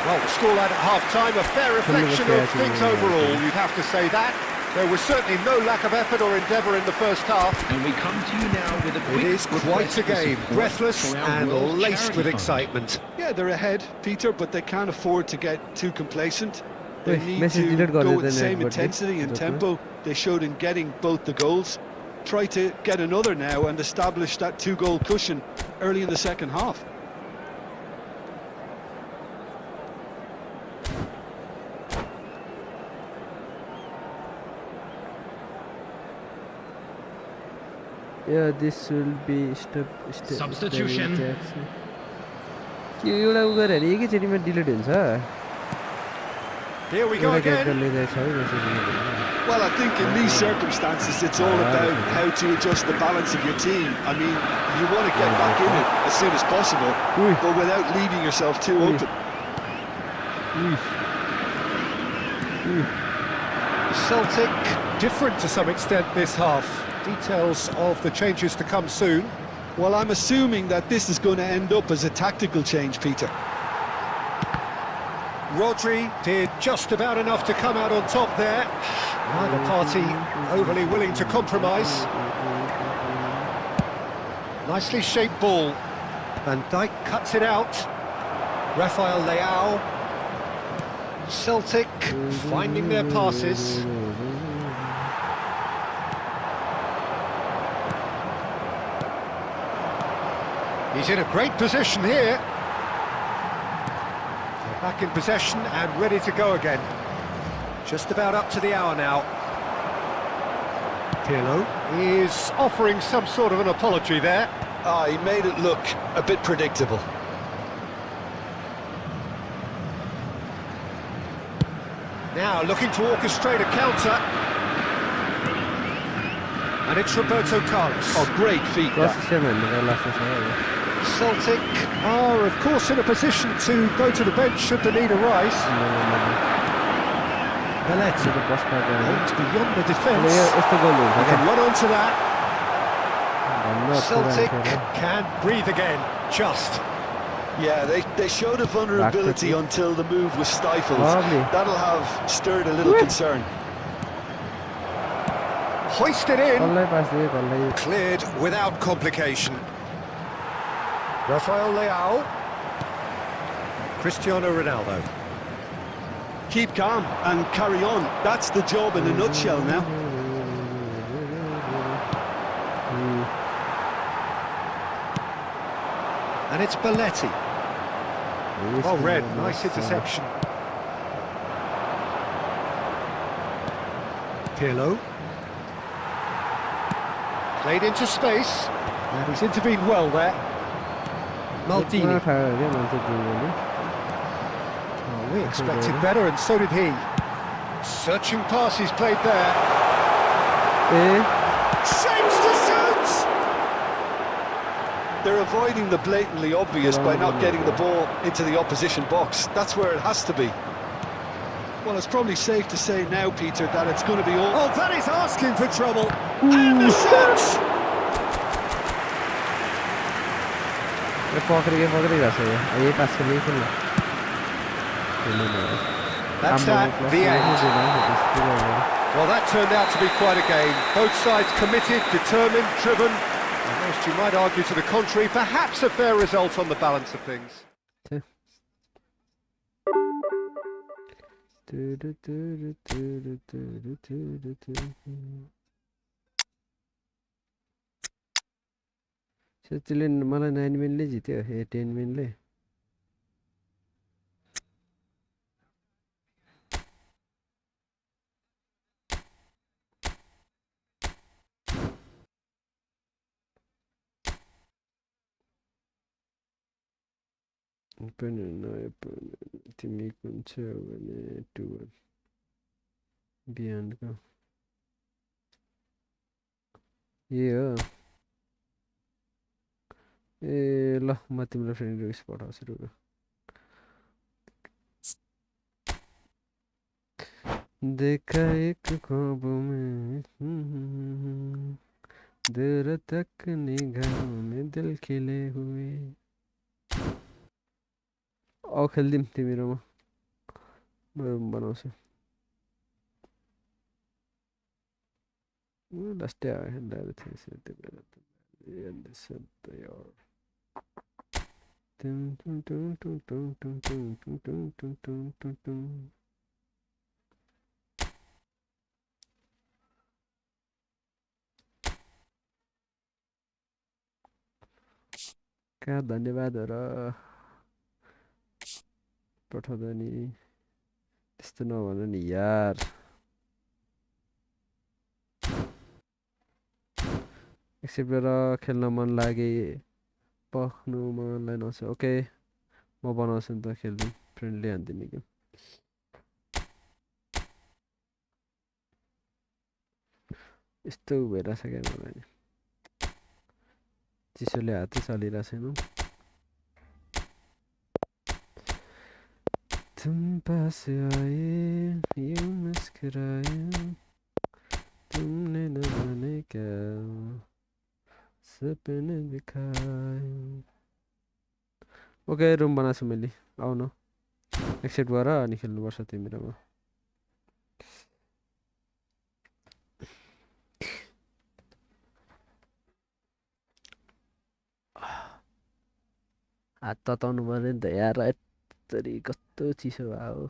Speaker 2: Well, the scoreline at half-time, a fair reflection of things overall, you'd have to say that. There was certainly no lack of effort or endeavour in the first half.
Speaker 3: And we come to you now with a quick...
Speaker 2: It is quite a game, breathless and laced with excitement.
Speaker 4: Yeah, they're ahead, Peter, but they can't afford to get too complacent. They need to go with the same intensity and tempo they showed in getting both the goals. Try to get another now and establish that 2-goal cushion early in the second half.
Speaker 1: Yeah, this will be
Speaker 3: Substitution.
Speaker 2: Here we go again.
Speaker 4: Well, I think in these circumstances it's all about how to adjust the balance of your team. I mean, you want to get back in it as soon as possible, but without leaving yourself too open.
Speaker 2: Celtic different to some extent this half. Details of the changes to come soon.
Speaker 4: Well, I'm assuming that this is going to end up as a tactical change, Peter.
Speaker 2: Rodri did just about enough to come out on top there. Neither party overly willing to compromise. Nicely shaped ball. Van Dijk cuts it out. Rafael Leao. Celtic finding their passes. He's in a great position here. They're back in possession and ready to go again. Just about up to the hour now. Pirlo is offering some sort of an apology there.
Speaker 4: He made it look a bit predictable.
Speaker 2: Now looking to orchestrate a counter. And it's Roberto Carlos.
Speaker 4: Oh, great feat.
Speaker 2: Celtic are, of course, in a position to go to the bench should the need arise. Belletti.
Speaker 1: बस पाएको
Speaker 2: Holds beyond the
Speaker 1: yo
Speaker 2: defence.
Speaker 1: यस्तो गोल हुन्छ
Speaker 2: He
Speaker 1: क्या
Speaker 2: can run onto that.
Speaker 1: भन्न
Speaker 2: Celtic
Speaker 1: छोरा
Speaker 2: can breathe again. Just.
Speaker 4: Yeah, they showed a vulnerability until the move was stifled.
Speaker 1: Lovely.
Speaker 4: That'll have stirred a little concern.
Speaker 2: Hoisted in.
Speaker 1: कसलाई पास दिए कसलाई
Speaker 2: Cleared without complication. Rafael Leao. Cristiano Ronaldo.
Speaker 4: Keep calm and carry on. That's the job in a nutshell now.
Speaker 2: And it's Belletti. Well read, nice interception. Pirlo. Played into space. And he's intervened well there. Maldini.
Speaker 1: खायो क्या मान्छे दिँदैन
Speaker 2: Oh, we expected better, and so did he. Searching pass he's played there.
Speaker 1: A
Speaker 2: Shapes to shoot!
Speaker 4: They're avoiding the blatantly obvious by not getting the ball into the opposition box. That's where it has to be. Well, it's probably safe to say now, Peter, that it's going to be all...
Speaker 2: Oh, that is asking for trouble. And the shot!
Speaker 1: ये पकड़िरहेछ यो यही पास खेल्ने खेल्नु
Speaker 2: That's that, the end. Well, that turned out to be quite a game. Both sides committed, determined, driven. And whilst you might argue to the contrary, perhaps a fair result on the balance of things.
Speaker 1: त्यसले मलाई 9 मिनटले जित्यो ए 10 मिनटले पनि नयाँ तिमी कुन छ भने 2 बिहानको ए हो ए ल म तिम्रो फ्रेन्ड रिक्वेस्ट पठाउँछु रुक देखा एक ख्वाब में दूर तक निगाहों में दिल खिले हुए औ खेल्दिम तिमी र म बनाउँछु लास्टै आयो हेर्दा थियो त्यो बेला त यार Dum dum dum dum dum dum dum dum dum dum dum dum dum. क्या धन्यवादहरु पठाउँदा नि त्यस्तो नभन नि यार एक्सेप्ट गरेर खेल्न मन लागे पख्नु मनलाई नछ ओके म बनाउँछु नि त खेल्दिम फ्रेन्डली हान्दिने गेम यस्तो भइरहेछ क्या मलाई चिसोले हातै चलिरहेको छैन तुम पास आए यूं मुस्कुराए तुमने न जाने क्या सपने दिखाए ओके रुम बनाछु मैले आउ न एक्सेप्ट गर अनि खेल्नुपर्छ तिमी र म हात तताउनु पर्यो नि त यार यत्तरी कस्तो चिसो भयो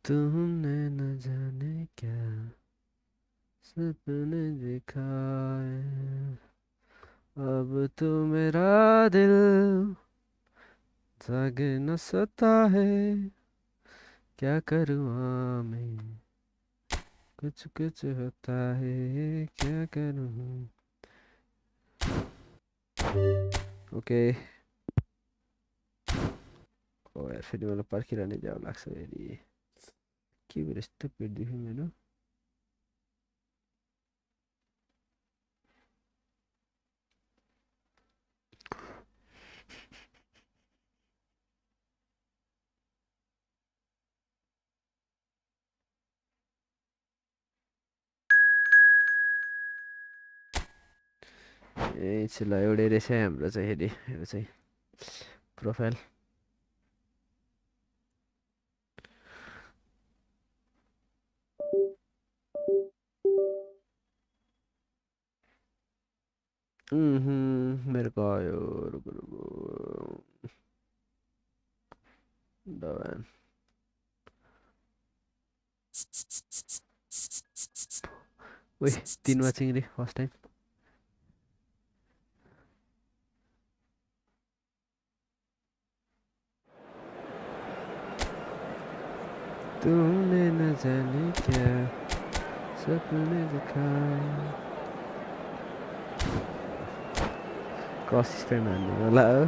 Speaker 1: तुमने न जाने क्या सपने दिखाए अब तो मेरा दिल जागे न सता है क्या करूँ मैं कुछ कुछ होता है क्या करूँ ओके यार फेरि मलाई पर्खिरहने जाऊ लाग्छ फेरि के भएर यस्तो पेट दुख्यो मेरो ए ल एउटै रहेछ है हाम्रो चाहिँ हेरि यो चाहिँ प्रोफाइल मेरो गयो रुको दबान ओइ 3 चिङ्री फर्स्ट टाइम तूने न जाने क्या सपने दिखाए क्रस स्ट्यान्ड हान्ने होला हो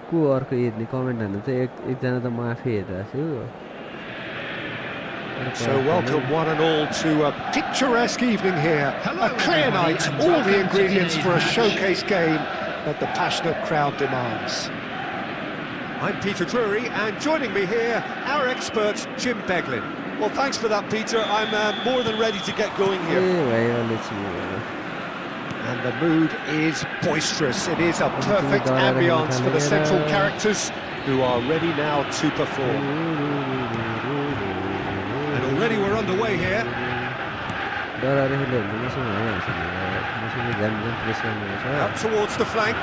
Speaker 1: को अर्को हेर्ने कमेन्ट हाल्नु चाहिँ एकजना त म आफै हेरिरहेको छु
Speaker 2: So welcome one and all to a picturesque evening here. A clear night, all the ingredients for a showcase game that the passionate crowd demands. I'm Peter Drury, and joining me here, our expert, Jim Beglin.
Speaker 4: Well, thanks for that, Peter. I'm more than ready to get going here.
Speaker 2: And the mood is boisterous. It is a perfect ambience for the central characters who are ready now to perform. And already we're underway here. Out towards the flank.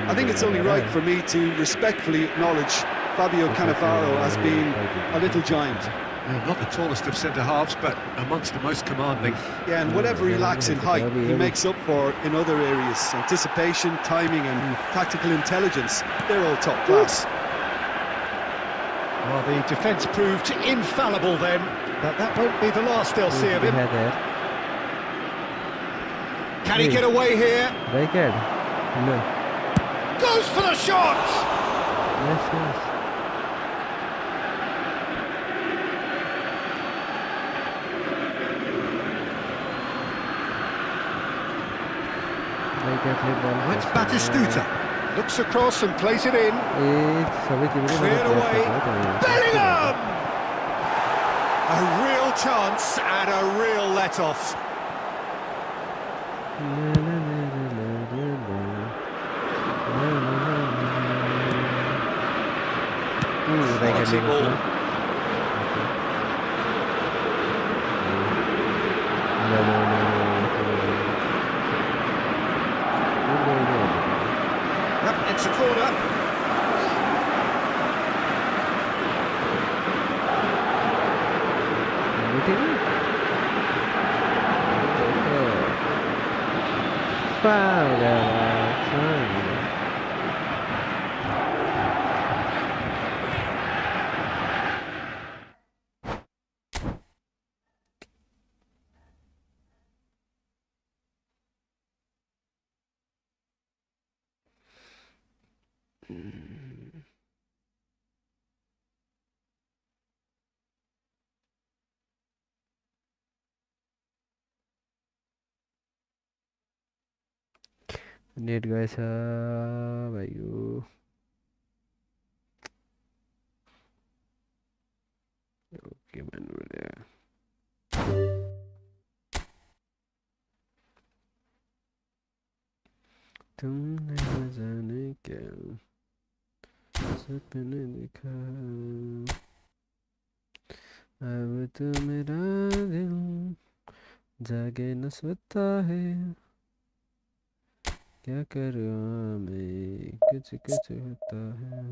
Speaker 4: I think it's only right for me to respectfully acknowledge Fabio Cannavaro as being a little giant.
Speaker 2: Not the tallest of centre-halves, but amongst the most commanding.
Speaker 4: Yeah, and whatever he lacks in height, he makes up for in other areas. Anticipation, timing and tactical intelligence, they're all top class.
Speaker 2: Well, the defence proved infallible then, but that won't be the last they'll see of him. Can he get away here?
Speaker 1: Very good. No.
Speaker 2: Goes for the shot!
Speaker 1: Yes.
Speaker 2: It's Batistuta. Looks across and plays it in. Cleared away. Bellingham! A real chance and a real let-off. Quality ball. It's a corner.
Speaker 1: Net गएछ भाइयो okay भन्नु तुमने न जाने क्या सपने देखा अब तो मेरा दिल जागे न सोता है क्या करूँ मैं कुछ होता है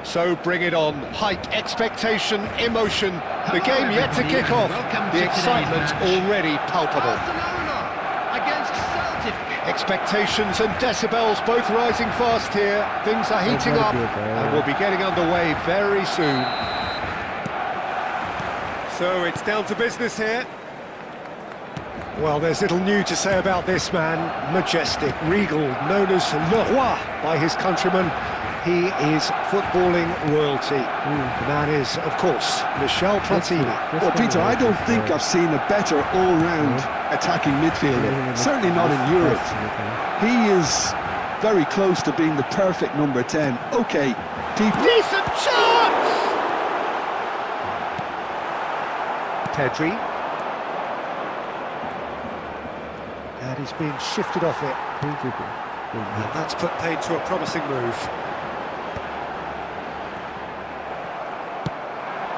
Speaker 2: So bring it on. Hype, expectation, emotion. The game yet to kick off. The excitement already palpable.
Speaker 3: Barcelona against Celtic.
Speaker 2: Expectations and decibels both rising fast here. Things are heating up and we'll be getting underway very soon.
Speaker 5: So it's down to business here.
Speaker 2: Well, there's little new to say about this man. Majestic, regal, known as Le Roi by his countrymen. He is footballing royalty. The man is, of course, Mikel Platini.
Speaker 4: Well, Peter, I don't think I've seen a better all-round attacking midfielder. Certainly not in Europe. He is very close to being the perfect number 10. Okay, people.
Speaker 2: Decent chance! Pedri. And he's been shifted off it. And that's put paid to a promising move.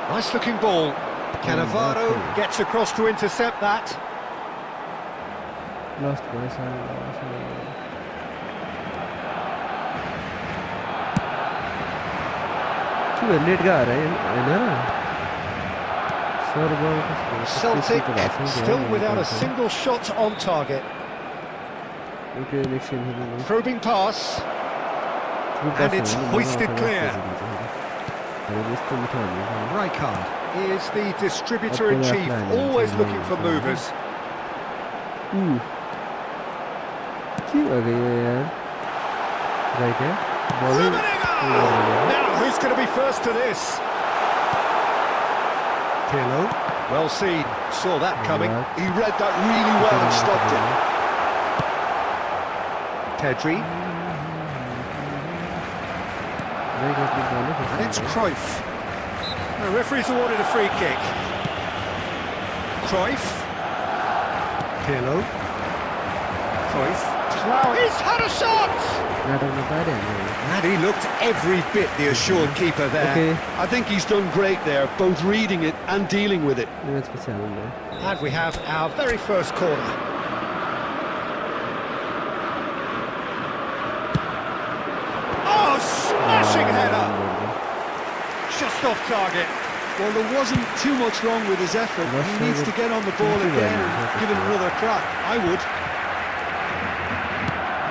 Speaker 2: Nice looking ball. Cannavaro gets across to intercept that.
Speaker 1: Lost boys. Late का आ रहा है ना
Speaker 2: Celtic still without a single shot on target. Probing pass. And it's hoisted clear. Rijkaard is the distributor-in-chief, always looking for movers. Now, who's going to be first to this? Pirlo, well seen, saw that coming.
Speaker 4: He read that really well and stopped it.
Speaker 2: Pedri. And it's Cruyff. The referee's awarded a free kick. Cruyff. Pirlo. Cruyff. He's had a shot! And he looked every bit the assured keeper there.
Speaker 4: I think he's done great there, both reading it and dealing with it.
Speaker 2: And we have our very first corner. Oh, smashing header! Just off target.
Speaker 4: Well, there wasn't too much wrong with his effort. He needs to get on the ball again and give it another crack. I would.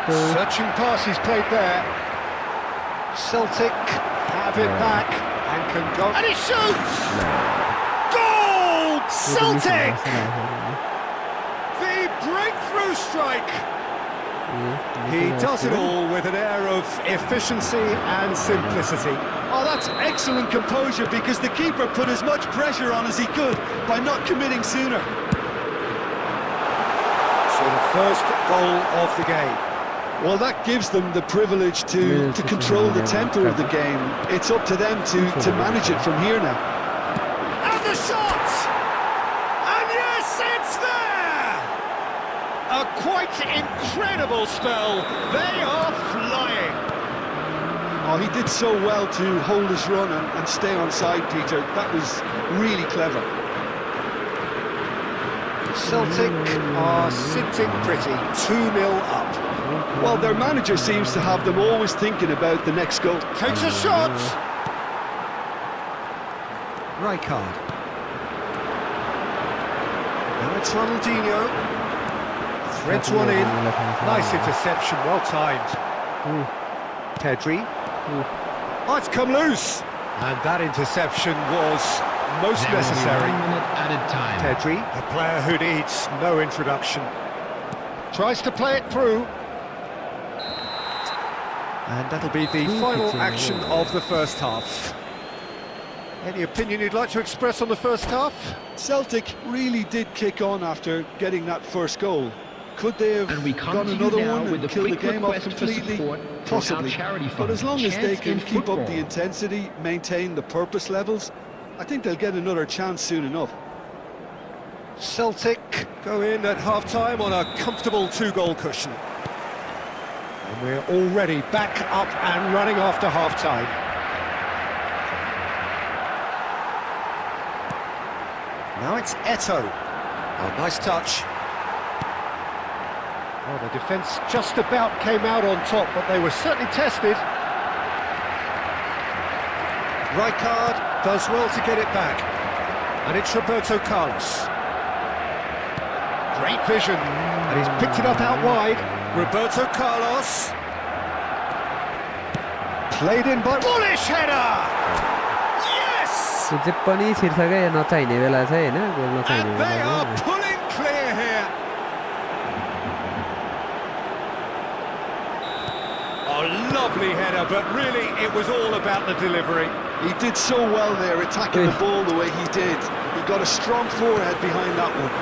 Speaker 2: Searching pass he's played there. Celtic have it back and can go. And he shoots! Goal! Celtic! The breakthrough strike! He does it all with an air of efficiency and simplicity.
Speaker 4: Oh, that's excellent composure because the keeper put as much pressure on as he could by not committing sooner.
Speaker 2: So the first goal of the game.
Speaker 4: Well, that gives them the privilege to control the tempo of the game. It's up to them to manage it from here now.
Speaker 2: And the shot! And yes, it's there! A quite incredible spell. They are flying.
Speaker 4: Oh, he did so well to hold his run and stay on side, Peter. That was really clever.
Speaker 2: Celtic are sitting pretty, 2-0 up.
Speaker 4: Well, their manager seems to have them always thinking about the next goal.
Speaker 2: Takes a shot! Rijkaard. Now it's Ronaldinho. Threads one in. Nice interception, well timed. Pedri. Oh, it's come loose! And that interception was most necessary.
Speaker 3: 1 minute added time.
Speaker 2: Pedri, a player who needs no introduction. Tries to play it through. And that'll be the final action of the first half. Any opinion you'd like to express on the first half?
Speaker 4: Celtic really did kick on after getting that first goal. Could they have got another one and killed the game off completely? Possibly. But as long as they can keep up the intensity, maintain the purpose levels, I think they'll get another chance soon enough.
Speaker 2: Celtic go in at half-time on a comfortable 2-goal cushion. And we're already back up and running after half-time. Now it's Eto'o. Oh, nice touch. Oh, the defence just about came out on top, but they were certainly tested. Rijkaard does well to get it back. And it's Roberto Carlos. Great vision. And he's picked it up out wide. Roberto Carlos. Played in by... Bullish header! Yes!
Speaker 1: त्यो चाहिँ पनि शीर्षकै नचाहिने बेला चाहिँ हैन goal नचाहिने
Speaker 2: And they
Speaker 1: बेला
Speaker 2: are pulling clear here. A lovely header, but really it was all about the delivery.
Speaker 4: He did so well there, attacking the ball the way he did. He got a strong forehead behind that one.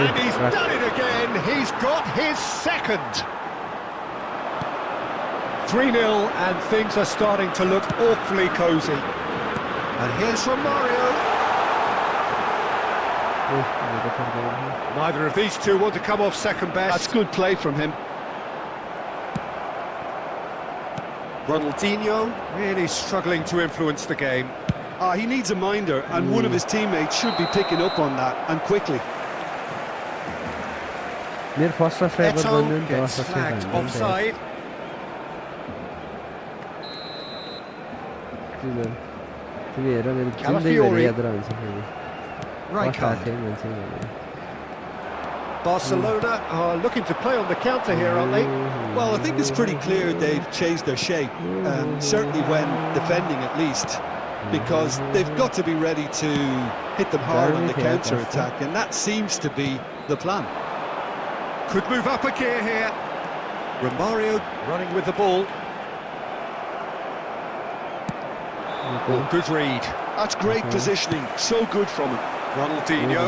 Speaker 2: And he's done it again. He's got his second. 3-0, and things are starting to look awfully cosy. And here's Romario. Neither of these two want to come off second best.
Speaker 4: That's good play from him.
Speaker 2: Ronaldinho really struggling to influence the game.
Speaker 4: He needs a minder, and one of his teammates should be picking up on that, and quickly.
Speaker 1: मेरो first striker
Speaker 2: Eto
Speaker 1: बन्यो नि त
Speaker 2: gets
Speaker 1: first
Speaker 2: flagged offside.
Speaker 1: तिमी हेर मेरो जिन्दगीभरि याद रहन्छ फेरि
Speaker 2: Rijkaard. Barcelona are looking to play on the counter here, aren't they?
Speaker 4: Well, I think it's pretty clear they've changed their shape, certainly when defending at least, because they've got to be ready to hit them hard on the counter-attack, and that seems to be the plan.
Speaker 2: Could move up a gear here. Romario running with the ball. Oh, good read.
Speaker 4: That's great positioning, so good from him.
Speaker 2: Ronaldinho.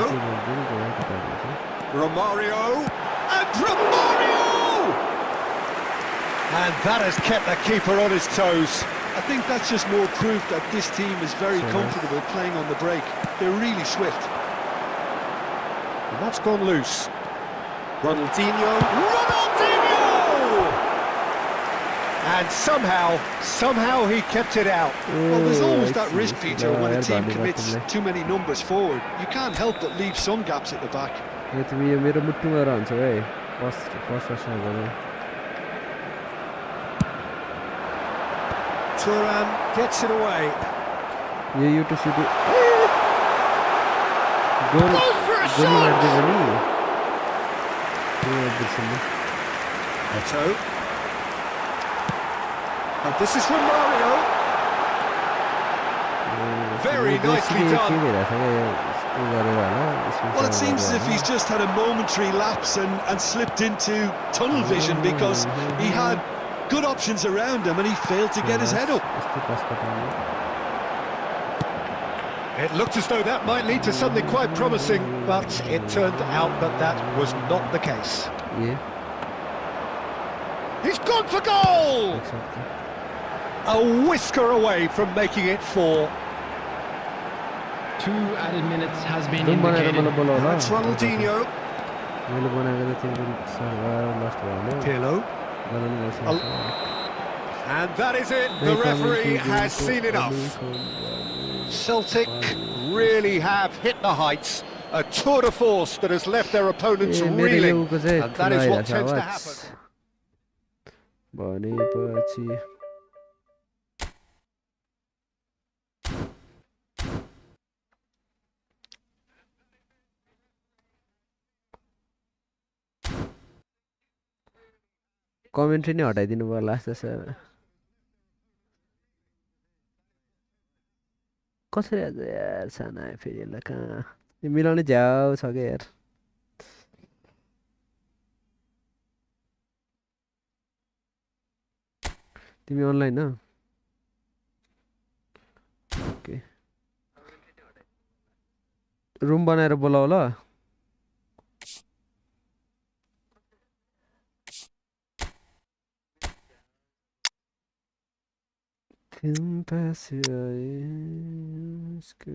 Speaker 2: Romario. And Romario! And that has kept the keeper on his toes.
Speaker 4: I think that's just more proof that this team is very comfortable playing on the break. They're really swift.
Speaker 2: And that's gone loose. Ronaldinho. Ronaldinho! And somehow he kept it out.
Speaker 4: Well, there's always that risk, Peter, when a team commits too many numbers forward. You can't help but leave some gaps at the back.
Speaker 1: तिमी यो मेरो मुट्टुमा रहन्छौ है first striker
Speaker 2: Thuram gets it away.
Speaker 1: यो युटु सुटु goal
Speaker 2: Goes for a
Speaker 1: गोली मार्दै
Speaker 2: shot!
Speaker 1: पनि यो बिर्सिनु
Speaker 2: Eto. And this is Romario. Very nicely done.
Speaker 4: Well, it seems as if he's just had a momentary lapse and slipped into tunnel vision because he had good options around him and he failed to get his head up.
Speaker 2: It looked as though that might lead to something quite promising, but it turned out that that was not the case.
Speaker 1: Yeah.
Speaker 2: He's gone for goal! A whisker away from making it 4.
Speaker 3: 2 added minutes has been
Speaker 1: Don't bother
Speaker 3: indicated.
Speaker 1: to bother.
Speaker 2: That's Ronaldinho.
Speaker 1: मैले बनाएको त तिम्रो last भयो
Speaker 2: Pirlo. And that is it. The referee has seen enough. Celtic really have hit the heights. A tour de force that has left their opponents reeling. And that is what tends to happen.
Speaker 1: भनेपछि commentary नै हटाइदिनु भयो last sir कसरी आज यार सानो आयो फेरि यसलाई कहाँ यो मिलाउने झ्याउ छ क्या यार तिमी अनलाइन हो ओके रुम बनाएर बोलाऊ ल तिमी पासे आए उसके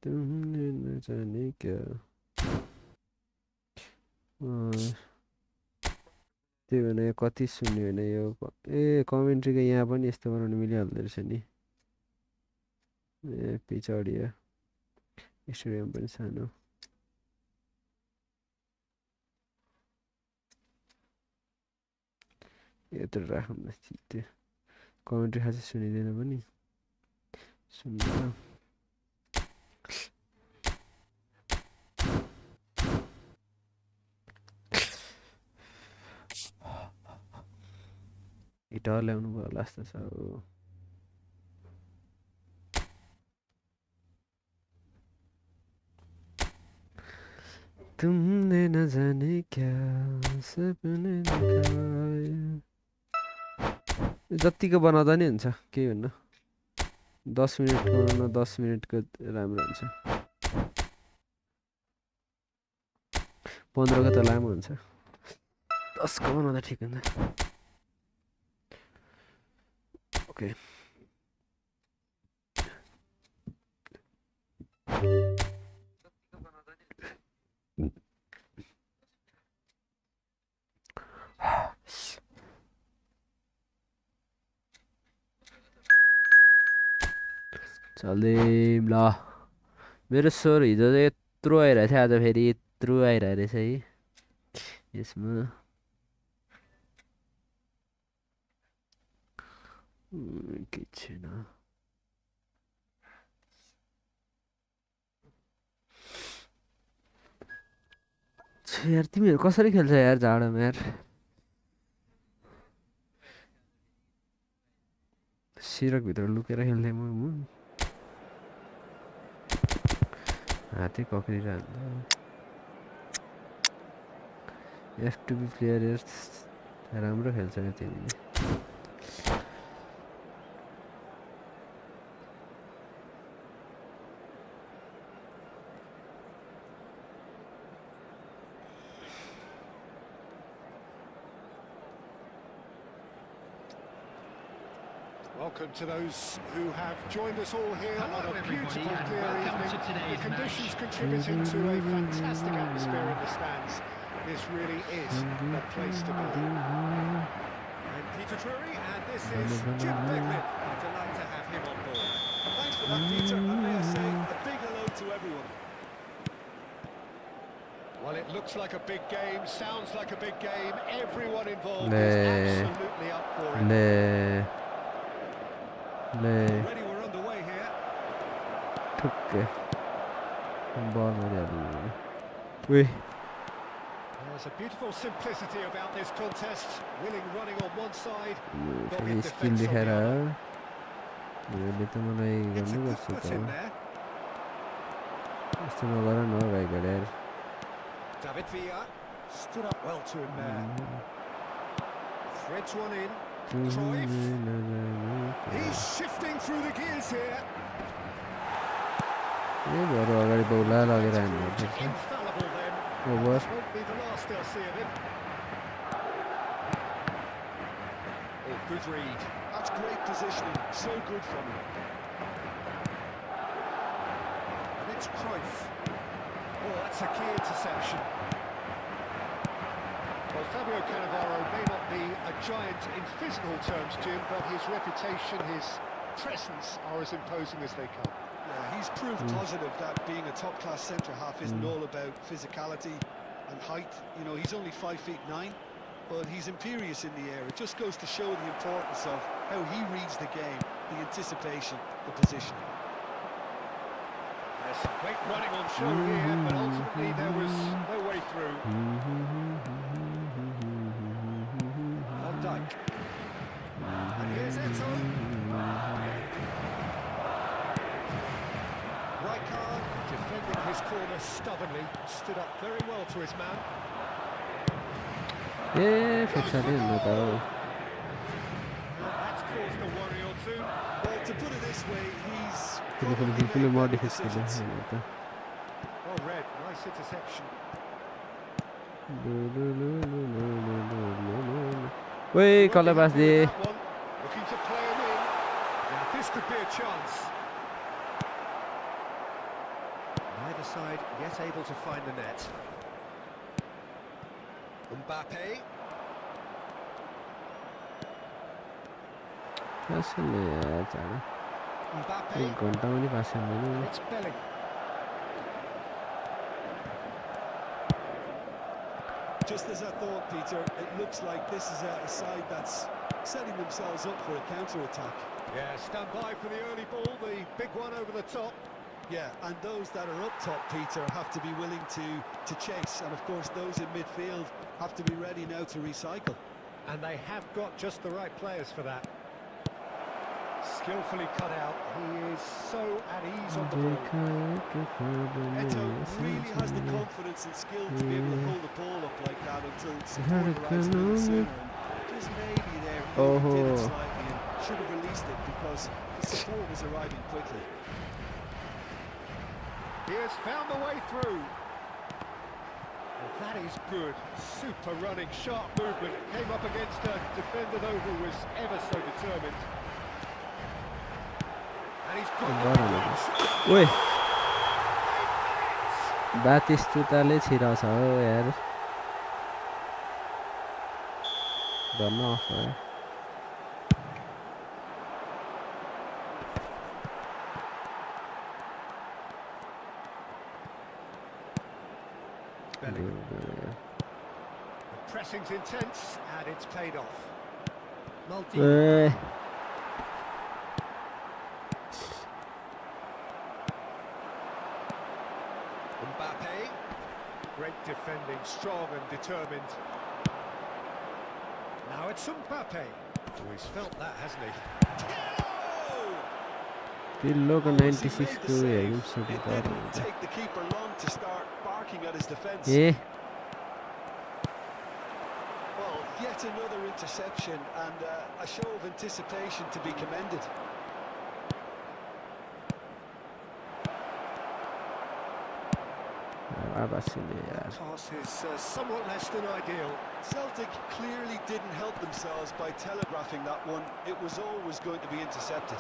Speaker 1: तुमने न जाने क्या त्यही भने कति सुन्यो भने यो ए कमेन्ट्रीको यहाँ पनि यस्तो बनाउनु मिलिहाल्दो रहेछ नि ए पछाडि स्टेडियम पनि सानो यत्रो राखौँ न त्यो कमेन्ट्री खासै सुनिँदैन पनि सुन्दैन गिटार ल्याउनु भयो होला जस्तो छ तुमने न जाने क्या सपने दिखाए जतिको बनाउँदा नि हुन्छ केही हुन्न 10 मिनेटको न 10 मिनेटको राम्रो हुन्छ 15 को त लामो हुन्छ 10 को बनाउँदा ठिक हुन्छ ओके चल्दै ल मेरो स्वर हिजो चाहिँ यत्रो आइरहेको थियो आज फेरि यत्रो आइरहेको रहेछ है यसमा के छैन यार तिमीहरू कसरी खेल्छ यार जाडोमा यार सिरकभित्र लुकेर खेल्ने म हातै कक्रिरहन्छ F2B प्लेयर राम्रो खेल्छ नि तिमीले
Speaker 2: Welcome to those who have joined us all here
Speaker 3: Hello
Speaker 2: on a
Speaker 3: everybody,
Speaker 2: beautiful
Speaker 3: and
Speaker 2: clear
Speaker 3: welcome to
Speaker 2: evening.
Speaker 3: today's
Speaker 2: The conditions
Speaker 3: match.
Speaker 2: contributing to a fantastic atmosphere in the stands. This really is the place to be. And Peter Drury, and this is Jim Beglin. A delight to have him on board.
Speaker 4: Thanks for that, Peter. And may I say a big hello to everyone.
Speaker 2: Well, it looks like a big game, sounds like a big game. Everyone involved is absolutely up for it. Already we're underway here.
Speaker 1: Okay. Ball Wait.
Speaker 2: There's a beautiful simplicity about this contest. Willing running on one side,
Speaker 1: Skill दिखाएर मैले त मलाई
Speaker 2: it's a
Speaker 1: गर्नु
Speaker 2: good
Speaker 1: पर्छ
Speaker 2: put
Speaker 1: त
Speaker 2: in there.
Speaker 1: यस्तो नगर न भाइ गडेर
Speaker 2: David Villa stood up well to him there. Threads one in. Cruyff. He's shifting through the gears here.
Speaker 1: ए बरु अगाडि बौला लगेर हान्नु पर्छ
Speaker 2: Infallible then.
Speaker 1: Over
Speaker 2: Won't be the last they'll see of him. Oh, good read.
Speaker 4: That's great positioning, so good from him.
Speaker 2: And it's Cruyff. Oh, that's a key interception. Well, Fabio Cannavaro may not be a giant in physical terms, Jim, but his reputation, his presence are as imposing as they come.
Speaker 4: Yeah, he's proof positive that being a top-class centre-half isn't all about physicality and height. You know, he's only 5'9", but he's imperious in the air. It just goes to show the importance of how he reads the game, the anticipation, the position.
Speaker 2: There's some great running on show here, but ultimately there was no way through. Van Dijk. And here's Eto'o. Rijkaard defending his corner stubbornly, stood up very well to his man.
Speaker 1: A fix हाल्यो नि त
Speaker 2: Well, that's caused a worry or two.
Speaker 4: Well, to put it this way, he's
Speaker 1: full मोडिफिक्स
Speaker 4: decisions.
Speaker 2: Well read, nice interception.
Speaker 1: ओए कल्ला पास दे
Speaker 2: That one, looking to play him in. Now this could be a chance. Neither side yet able to find the net. Mbappe.
Speaker 1: कसले यार चाँडो
Speaker 2: Mbappe.
Speaker 1: 1 घन्टामा नि पास हुँदैन
Speaker 2: It's Belling.
Speaker 4: Just as I thought, Peter, it looks like this is a side that's setting themselves up for a counter-attack.
Speaker 2: Yeah, stand by for the early ball, the big one over the top.
Speaker 4: Yeah, and those that are up top, Peter, have to be willing to chase. And of course, those in midfield have to be ready now to recycle.
Speaker 2: And they have got just the right players for that. Skillfully cut out. He is so at ease on the ball.
Speaker 4: Eto really has the confidence and skill to be able to pull the ball up like that until support arrives a little sooner. And just maybe there, he did it slightly and should have released it because the support was arriving quickly.
Speaker 2: He has found the way through. Well, that is good. Super running, sharp movement. Came up against a defender though who was ever so determined. And he's got
Speaker 1: ओए बातिस्तुताले छिराछ हो यार धन्न of है
Speaker 2: The pressing's intense and it's paid off. Mbappe, great defending, strong and determined. Now it's Mbappe. Oh, he's felt that, hasn't he?
Speaker 1: Pirlo को 96 को हेर्नु
Speaker 4: It didn't take the keeper long to start barking at his defence.
Speaker 1: A
Speaker 4: Well, yet another interception and a show of anticipation to be commended.
Speaker 2: Pass is somewhat less than ideal.
Speaker 4: Celtic clearly didn't help themselves by telegraphing that one. It was always going to be intercepted.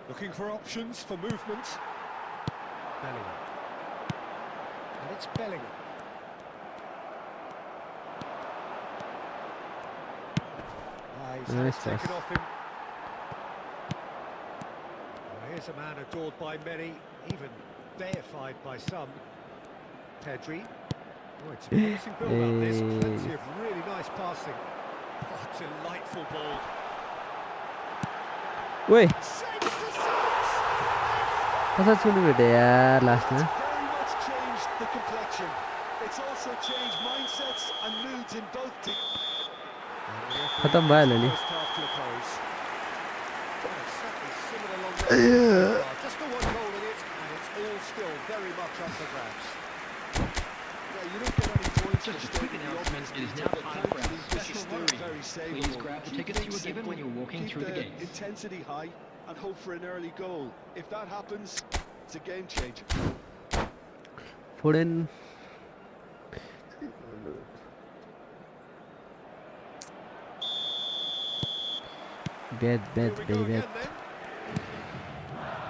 Speaker 2: Looking for options for movement. Bellingham. And it's Bellingham. He's had it taken off him. Well, here's a man adored by many, even deified by some. Pedri. Oh, it's a promising build-up. There's plenty of really nice passing. Oh, delightful ball.
Speaker 1: Wait.
Speaker 2: Saves the shots!
Speaker 1: कता चुनु भेटे यार लास्टमा
Speaker 4: Very much changed the complexion. It's also changed mindsets and moods in both teams.
Speaker 1: खत्म भयो होला नि
Speaker 2: First half to a close. Well, it's certainly similar along the so far. Just the one goal in it, and it's all still very much up for grabs.
Speaker 4: Yeah, you don't get any points
Speaker 3: Just
Speaker 4: for
Speaker 3: a quick
Speaker 4: staying in the
Speaker 3: announcement,
Speaker 4: offense,
Speaker 3: it is
Speaker 4: Peter,
Speaker 3: now
Speaker 4: but
Speaker 3: time for our
Speaker 4: thankfully this is
Speaker 3: special
Speaker 4: still
Speaker 3: drawing.
Speaker 4: very
Speaker 3: Please
Speaker 4: savable.
Speaker 3: grab the
Speaker 4: Keep
Speaker 3: tickets you
Speaker 4: things
Speaker 3: were given
Speaker 4: simple,
Speaker 3: when you were walking
Speaker 4: keep
Speaker 3: through the
Speaker 4: the
Speaker 3: gates.
Speaker 4: intensity high and hope for an early goal. If that happens, it's a game changer.
Speaker 1: Foden
Speaker 2: Here
Speaker 1: bad
Speaker 2: we
Speaker 1: very
Speaker 2: go
Speaker 1: bad
Speaker 2: again then.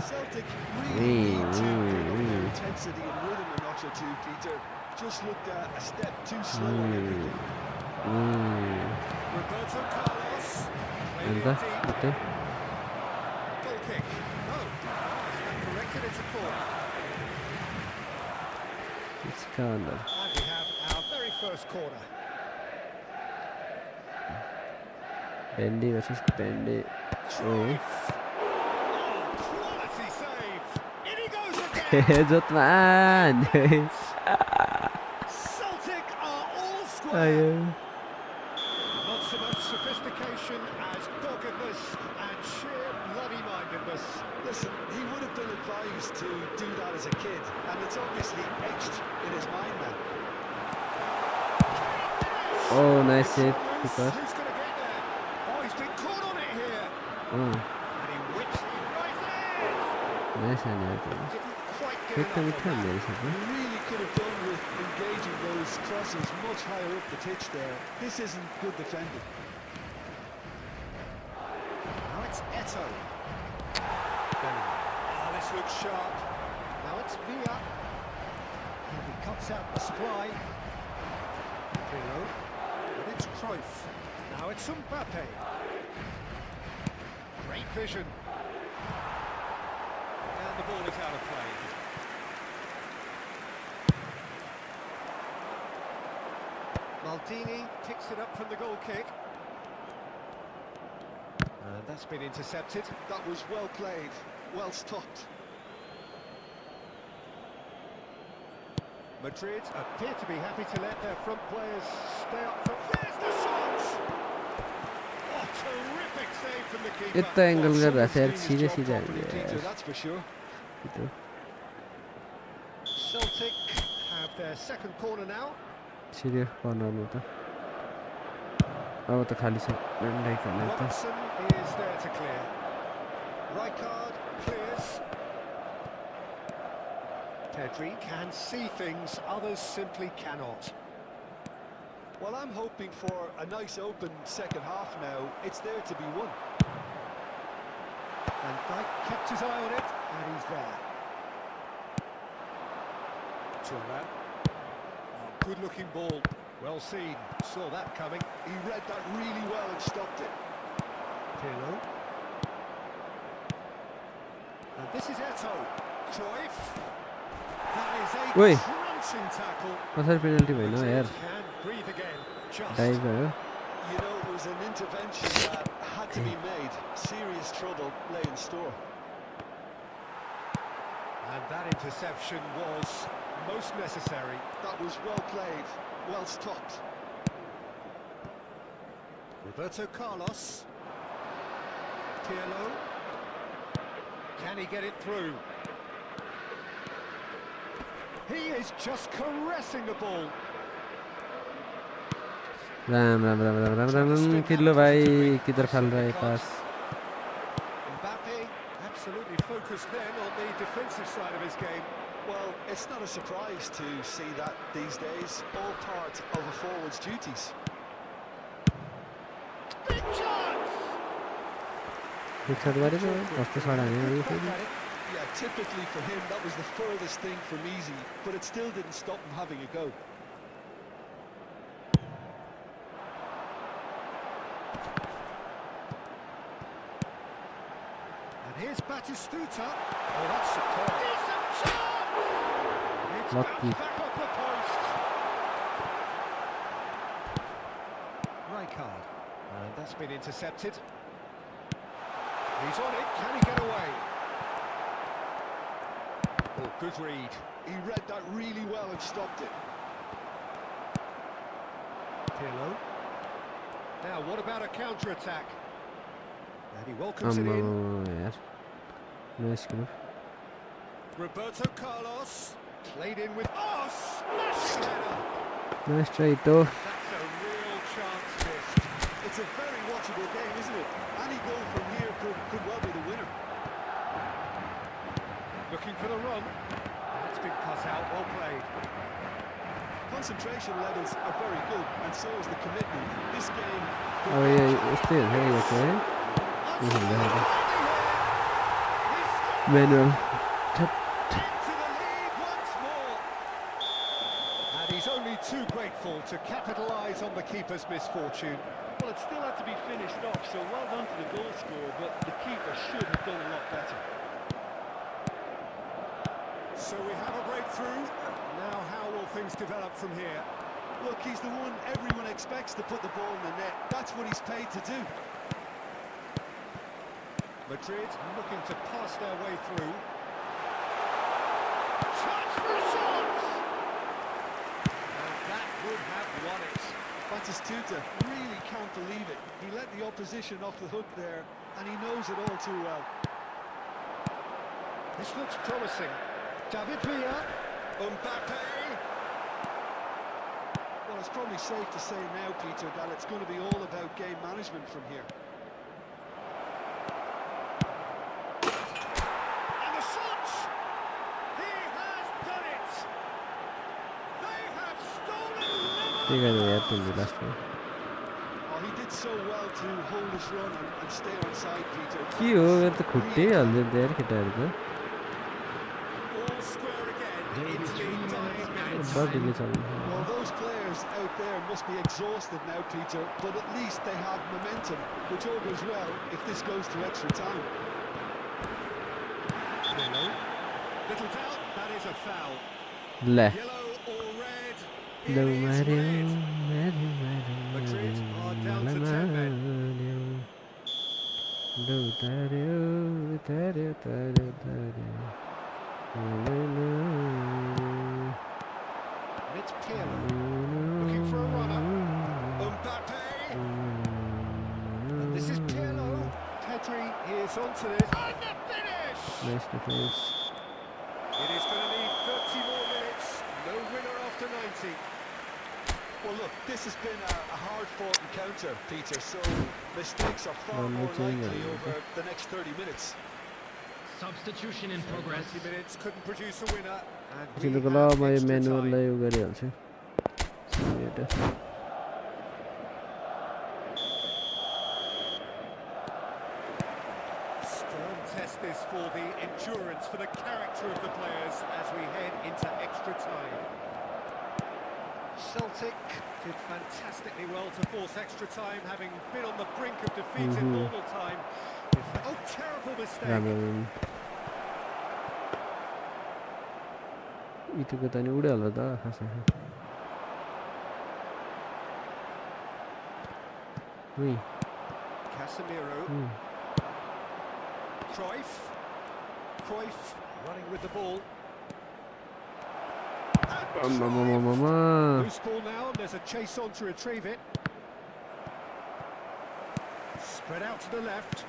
Speaker 4: Celtic really need to pick up their intensity and rhythm a notch or two, Peter. Just looked a step too slow on everything.
Speaker 2: Roberto Carlos. Played
Speaker 1: अन्त
Speaker 2: it deep.
Speaker 1: उतै
Speaker 2: Goal kick. No. It's been corrected. It's a corner.
Speaker 1: स्कान्डर
Speaker 2: And we have our very first corner.
Speaker 1: भेन्डी versus भेन्डी
Speaker 2: Cruyff. Oh, quality save. In he goes again.
Speaker 1: जोतमान
Speaker 2: Celtic are all square. Not so much sophistication as doggedness and sheer bloody-mindedness.
Speaker 4: Listen, he would have been advised to do that as a kid, and it's obviously etched in his mind now.
Speaker 1: Oh, nice save,
Speaker 2: Who's
Speaker 1: keeper.
Speaker 2: going to get there? Oh, he's been caught on it here.
Speaker 1: Oh,
Speaker 2: And he whips it right there.
Speaker 1: nice and
Speaker 2: Didn't quite get
Speaker 1: एकदम
Speaker 2: enough
Speaker 1: इतना
Speaker 2: of that.
Speaker 1: मेरे साथ
Speaker 4: He really could have done with engaging those crosses much higher up the pitch there. This isn't good defending.
Speaker 2: Now it's Eto. Oh, this looks sharp. Now it's Villa. And he cuts out the supply. Pirlo. And it's Cruyff. Now it's Mbappe. Great vision. And the ball is out of play. Maldini picks it up from the goal kick. And that's been intercepted.
Speaker 4: That was well played, well stopped.
Speaker 2: Madrid appear to be happy to let their front players stay up front. There's the shot! Oh, terrific save from the keeper.
Speaker 1: इतना angle कर रहा है यार
Speaker 4: Someone's
Speaker 1: सीधे
Speaker 4: doing his
Speaker 1: सीधे
Speaker 4: job properly, Peter, that's for sure.
Speaker 2: Celtic have their second corner now.
Speaker 1: सीधे corner में था अब तो खाली से डंडा ही कर लेता
Speaker 2: Robertson is there to clear. Rijkaard clears. Pedri can see things others simply cannot.
Speaker 4: Well, I'm hoping for a nice open second half now. It's there to be won.
Speaker 2: And Dyke kept his eye on it, and he's there. Thuram. Oh, good-looking ball. Well seen. Saw that coming.
Speaker 4: He read that really well and stopped it.
Speaker 2: Pirlo. And this is Eto'o. Cruyff. That is a
Speaker 1: Oi.
Speaker 2: crunching tackle.
Speaker 1: कसरी penalty भएन यार
Speaker 2: Can breathe again. Just.
Speaker 1: Dive भयो
Speaker 4: You know, it was an intervention that had to be made. Serious trouble lay in store.
Speaker 2: And that interception was most necessary.
Speaker 4: That was well played, well stopped.
Speaker 2: Roberto Carlos. Pirlo. Can he get it through? He is just caressing the ball.
Speaker 1: Ram Ram Ram Ram Ram Ram Ram किल्लो भाई किधर खेल रहा है पास
Speaker 2: Mbappe absolutely focused then on the defensive side of his game.
Speaker 4: Well, it's not a surprise to see that these days, all part of a forward's duties.
Speaker 2: Big chance!
Speaker 1: एक साथ बारे तो कस्तो छाडा नि अरु
Speaker 2: Back
Speaker 1: फेरि
Speaker 2: at it.
Speaker 4: Yeah, typically for him, that was the furthest thing from easy, but it still didn't stop him having a go.
Speaker 2: And here's Batistuta. Oh, that's superb. Decent chance! It's
Speaker 1: Lucky.
Speaker 2: bounced back off the post. Rijkaard. And that's been intercepted. He's on it. Can he get away? Oh, good read.
Speaker 4: He read that really well and stopped it.
Speaker 2: Pirlo. Now, what about a counter-attack? And he welcomes it in.
Speaker 1: आम्मा यार nice किन
Speaker 2: Roberto Carlos. Played in with... Oh, smash header!
Speaker 1: Nice try तो
Speaker 2: That's a real chance missed.
Speaker 4: It's a very watchable game, isn't it? Any goal from here could well be the winner.
Speaker 2: Looking for the run. That's been cut out, well played.
Speaker 4: Concentration levels are very good, and so is the commitment. This game...
Speaker 1: अब ये यस्तै हुन्छ है यो चाहिँ यो खेल्दाखेरि manual
Speaker 2: Into the lead once more. And he's only too grateful to capitalise on the keeper's misfortune.
Speaker 3: Well, it still had to be finished off, so well done to the goal scorer, but the keeper should have done a lot better.
Speaker 2: So we have a breakthrough. Now how will things develop from here?
Speaker 4: Look, he's the one everyone expects to put the ball in the net. That's what he's paid to do.
Speaker 2: Madrid looking to pass their way through. Chance for a shot! And that would have won it.
Speaker 4: Batistuta really can't believe it. He let the opposition off the hook there, and he knows it all too well.
Speaker 2: This looks promising. David Villa. Mbappe.
Speaker 4: Well, it's probably safe to say now, Peter, that it's going to be all about game management from here.
Speaker 2: And the shot! He has done it! They have stolen
Speaker 1: के
Speaker 2: Liverpool!
Speaker 1: गर्यो यार तिमीले लास्टमा
Speaker 4: Oh, he did so well to hold his run and stay on side, Peter.
Speaker 1: के हो यो त खुट्टै हाल्दैन त यार केटाहरु त
Speaker 2: All square again into the dying minutes.
Speaker 1: बडीले चल्छ
Speaker 4: Well, those players out there must be exhausted now, Peter, but at least they have momentum, which all goes well if this goes to extra time.
Speaker 2: Little doubt, that is a foul.
Speaker 1: ले
Speaker 2: Yellow or red,
Speaker 1: Đâu
Speaker 2: It
Speaker 1: mà
Speaker 2: is
Speaker 1: điệu,
Speaker 2: red.
Speaker 1: mà điệu, mà điệu, mà
Speaker 2: Madrid
Speaker 1: điệu,
Speaker 2: are
Speaker 1: mà
Speaker 2: down
Speaker 1: là
Speaker 2: to
Speaker 1: mà
Speaker 2: 10 men.
Speaker 1: điệu. Đâu ta điệu, ta điệu, ta điệu, ta điệu. La la điệu.
Speaker 2: And it's Pirlo looking for a runner. Mbappe. And this is Pirlo. Pedri is onto this. And the finish!
Speaker 1: Nice defense.
Speaker 2: It is going to need 30 more minutes. No winner after 90.
Speaker 4: Well, look, this has been a hard-fought encounter, Peter, so mistakes are far
Speaker 1: Well,
Speaker 4: more
Speaker 1: looking
Speaker 4: likely
Speaker 1: at-
Speaker 4: over the next 30 minutes.
Speaker 3: Substitution in progress.
Speaker 2: 90 minutes couldn't produce a winner. And we
Speaker 1: तिनीहरूको
Speaker 2: have
Speaker 1: ल म यो
Speaker 2: extra time.
Speaker 1: म्यानुअललाई उयो गरिहाल्छु
Speaker 2: Stern test this for the endurance, for the character of the players as we head into extra time. Celtic did fantastically well to force extra time, having been on the brink of defeat in normal time. Oh, terrible mistake.
Speaker 1: राम्रो इटोको त नि उडिहाल्यो त खासै उही
Speaker 2: Casemiro. Cruyff running with the ball.
Speaker 1: आम्मामामामा
Speaker 2: Loose ball now, and there's a chase on to retrieve it. Spread out to the left.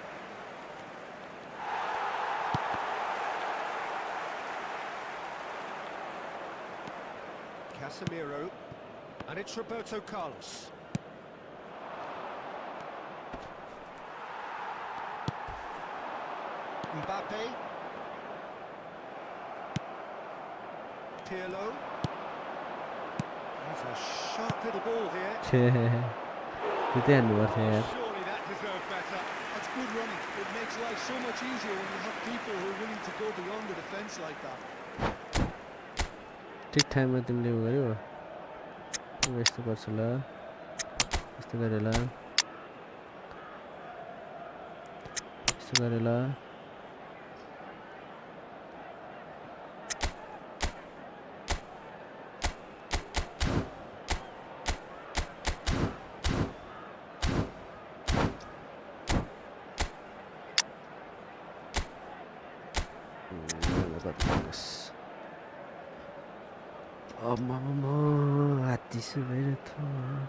Speaker 2: Casemiro, and it's Roberto Carlos. Mbappe. Pirlo. That's a sharp little ball here.
Speaker 1: त्यतै हान्नुपर्छ यार
Speaker 2: Surely that deserved better.
Speaker 4: That's good running. It makes life so much easier when you have people who are willing to go beyond the defence like that.
Speaker 1: ठिक टाइममा तिमीले उयो गर्यो यस्तो गर्छु ल यस्तो गरे ल यस्तो गरे ल अम्मामा हात्तिसु भइरहेको थियो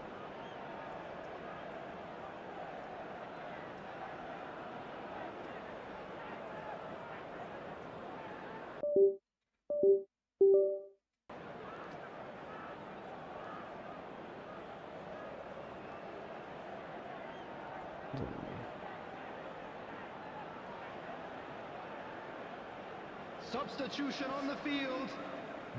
Speaker 3: Substitution on the field.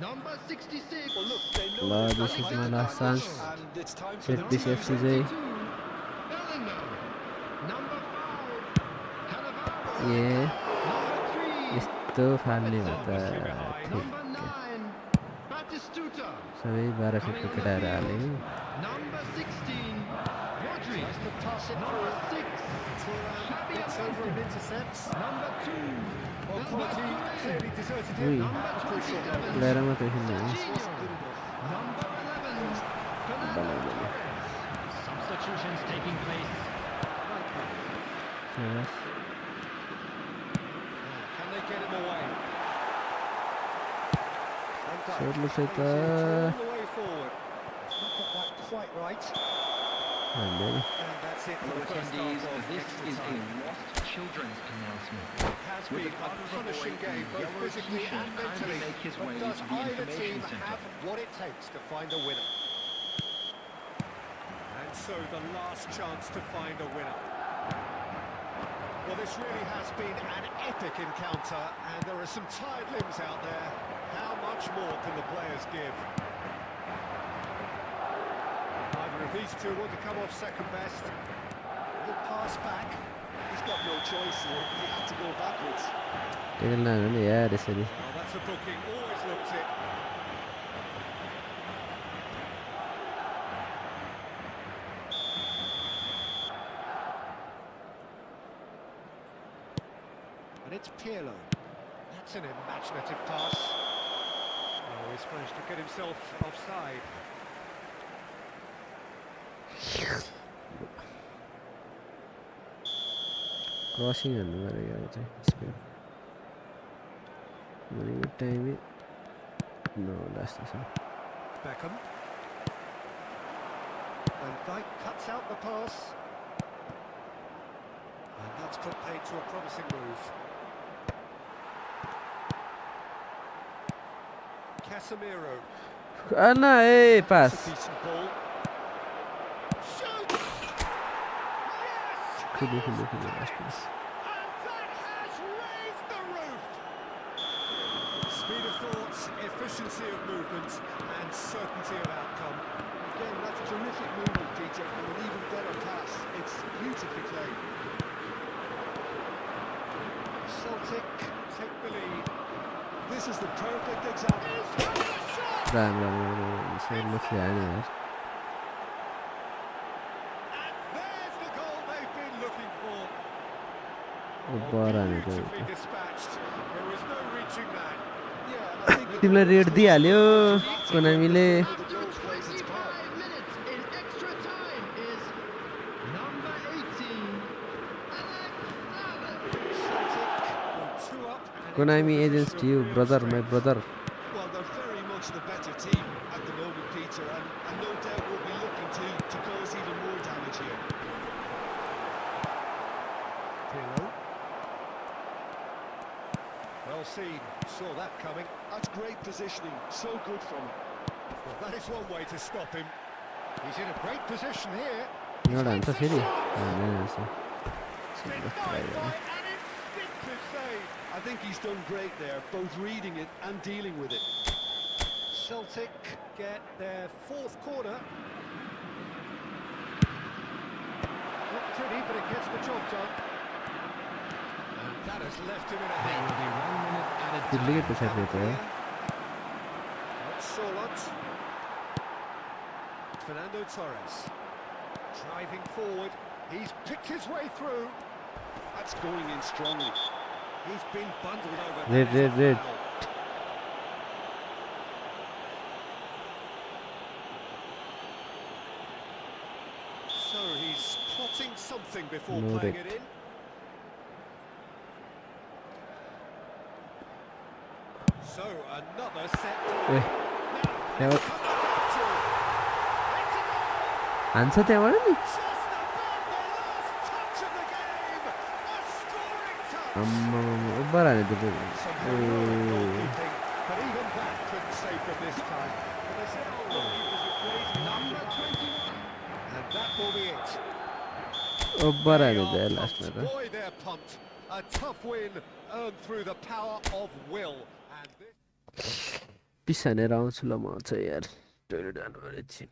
Speaker 3: Number 66.
Speaker 4: Well, look, they know
Speaker 1: Well,
Speaker 4: they've got
Speaker 1: this
Speaker 4: to
Speaker 1: is
Speaker 4: take
Speaker 1: my
Speaker 4: the
Speaker 1: last
Speaker 4: advantage,
Speaker 1: chance.
Speaker 4: and it's time for
Speaker 1: Set
Speaker 4: them
Speaker 1: piece
Speaker 4: to use it.
Speaker 1: FCJ
Speaker 3: Bellingham. Number 5. Cannavaro.
Speaker 1: A
Speaker 3: Number 3.
Speaker 1: यस्तो फाल्ने भए त
Speaker 3: Number
Speaker 1: ठिक
Speaker 3: 9. Batistuta.
Speaker 1: सबै 12 फिटको केटाहरू हाले
Speaker 3: Number 16. Rodri.
Speaker 2: Tries to pass it
Speaker 3: Number
Speaker 2: through.
Speaker 3: 6.
Speaker 2: Thuram gets over and intercepts.
Speaker 3: Number 2.
Speaker 2: Well, quality clearly deserted
Speaker 1: Oui.
Speaker 2: him at the crucial moment.
Speaker 1: ल्याएर मात्रै खेल्ने हो
Speaker 3: Number 11. Fernando Torres. Substitutions taking place.
Speaker 1: बस
Speaker 2: Can they get him away?
Speaker 1: सोध्नु चाहिँ त
Speaker 2: All the way forward. He's not got that quite right.
Speaker 1: हान्दैन
Speaker 2: And that's it for the first half of
Speaker 7: This
Speaker 2: extra
Speaker 7: is a
Speaker 2: time.
Speaker 7: lost children's announcement.
Speaker 2: It has
Speaker 7: With
Speaker 2: been
Speaker 7: the
Speaker 2: a
Speaker 7: father of the
Speaker 2: punishing
Speaker 7: boy in
Speaker 2: game, both
Speaker 7: yellow
Speaker 2: physically
Speaker 7: t-shirt
Speaker 2: and
Speaker 7: trying to
Speaker 2: mentally.
Speaker 7: make his
Speaker 2: But
Speaker 7: way
Speaker 2: does
Speaker 7: to the
Speaker 2: either
Speaker 7: information
Speaker 2: team
Speaker 7: centre.
Speaker 2: have what it takes to find a winner? And so the last chance to find a winner. Well, this really has been an epic encounter, and there are some tired limbs out there. How much more can the players give? Neither of these two want to come off second best. He'll pass back.
Speaker 4: He's got no choice here. He had to go backwards.
Speaker 1: Tackle नहाल्नु नि यार यसरी
Speaker 2: Well, that's a booking. Always looked it. And it's Pirlo. That's an imaginative pass. Oh, he's managed to get himself offside.
Speaker 1: Crossing हान्नु पऱ्यो अब चाहिँ Spain भनेको टाइमै नहोला जस्तो छ
Speaker 2: Beckham. And Dijk cuts out the pass. And that's put paid to a promising move. Casemiro.
Speaker 1: ना ए पास
Speaker 2: That's a decent ball. Shoot! Yes!
Speaker 1: खुल्यो लास्टमा
Speaker 2: And that has raised the roof. Speed of thought, efficiency of movement, and certainty of outcome.
Speaker 4: Again, that's a terrific movement, Peter, and an even better pass. It's beautifully played.
Speaker 2: Celtic take the lead.
Speaker 4: This is the perfect example.
Speaker 2: He's got a shot!
Speaker 1: राम्रो लखी हाल्यो यार
Speaker 2: And there's the goal they've been looking for.
Speaker 1: Over हानेको
Speaker 2: Beautifully dispatched. There was no reaching that.
Speaker 4: Yeah, I think
Speaker 1: तिमीलाई red दिइहाल्यो कोनामीले
Speaker 3: After 25 minutes in extra time is number 18, Alex
Speaker 2: Celtic go 2 up. And
Speaker 1: कोनामी
Speaker 2: into a
Speaker 1: agents
Speaker 2: position
Speaker 1: to you
Speaker 2: of real
Speaker 1: brother my
Speaker 2: strength.
Speaker 1: Brother
Speaker 4: well, they're very much the better team at the moment, Peter, and no doubt will be looking to cause even more damage here.
Speaker 2: Pirlo. Well seen, saw that coming.
Speaker 4: That's great positioning, so good from him.
Speaker 2: Well, that is one way to stop him. He's in a great position here.
Speaker 1: एउटा हान्छ फेरि
Speaker 2: Denied by an instinctive save.
Speaker 4: I think he's done great there, both reading it and dealing with it.
Speaker 2: Celtic get their 4th corner. Not pretty, but it gets the job done. And that has left him in a
Speaker 3: There
Speaker 2: head.
Speaker 3: will be 1 minute added
Speaker 1: दिल्लीकै
Speaker 3: time.
Speaker 1: पछाडि रहेछ हो
Speaker 2: That's Solant. Fernando Torres. Driving forward. He's picked his way through.
Speaker 4: That's going in strongly.
Speaker 2: He's been bundled over.
Speaker 1: Red,
Speaker 2: That is
Speaker 1: red,
Speaker 2: a
Speaker 1: red.
Speaker 2: foul. So he's plotting something before
Speaker 1: No
Speaker 2: playing
Speaker 1: red.
Speaker 2: it in. So another set.
Speaker 1: A
Speaker 2: Now,
Speaker 1: त्यहाँबाट
Speaker 2: come back to. It's a goal!
Speaker 1: हान्छ त्यहाँबाट नि
Speaker 2: Just about the last touch of the game. A scoring touch.
Speaker 1: आम्मामा over हाने त्यो
Speaker 2: Some heroic goalkeeping, but even that couldn't save them this time. But they said, oh, goalkeepers are great.
Speaker 3: Number 21.
Speaker 2: And that will be it.
Speaker 1: Over
Speaker 2: They
Speaker 1: हाने
Speaker 2: are
Speaker 1: त्यो लास्टमा
Speaker 2: pumped.
Speaker 1: त
Speaker 2: Boy, they're pumped. A tough win earned through the power of will. And this...
Speaker 1: पिस हानेर आउँछु ल म चाहिँ यार टोइलेट जानु पऱ्यो एकछिन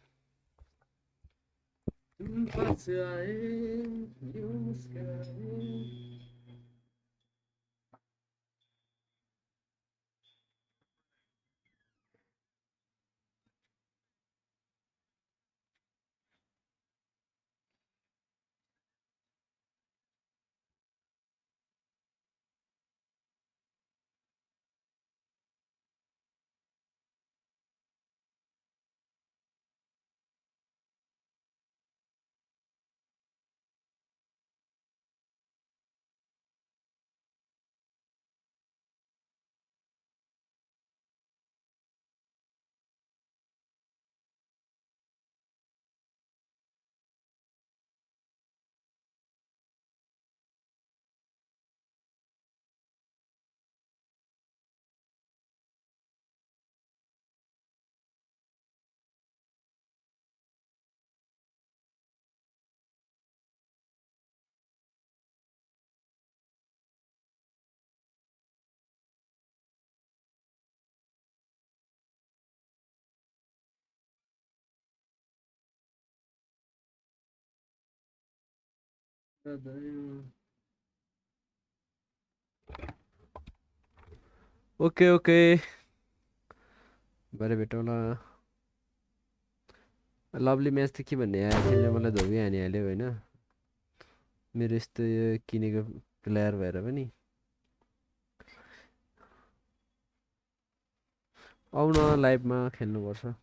Speaker 1: ओके ओके भरे भेटौँला लभली म्याच त के भन्ने यार खेल्ने मलाई धोबी हानिहाल्यो होइन मेरो यस्तो यो किनेको प्लेयर भएर पनि आउन लाइभमा खेल्नुपर्छ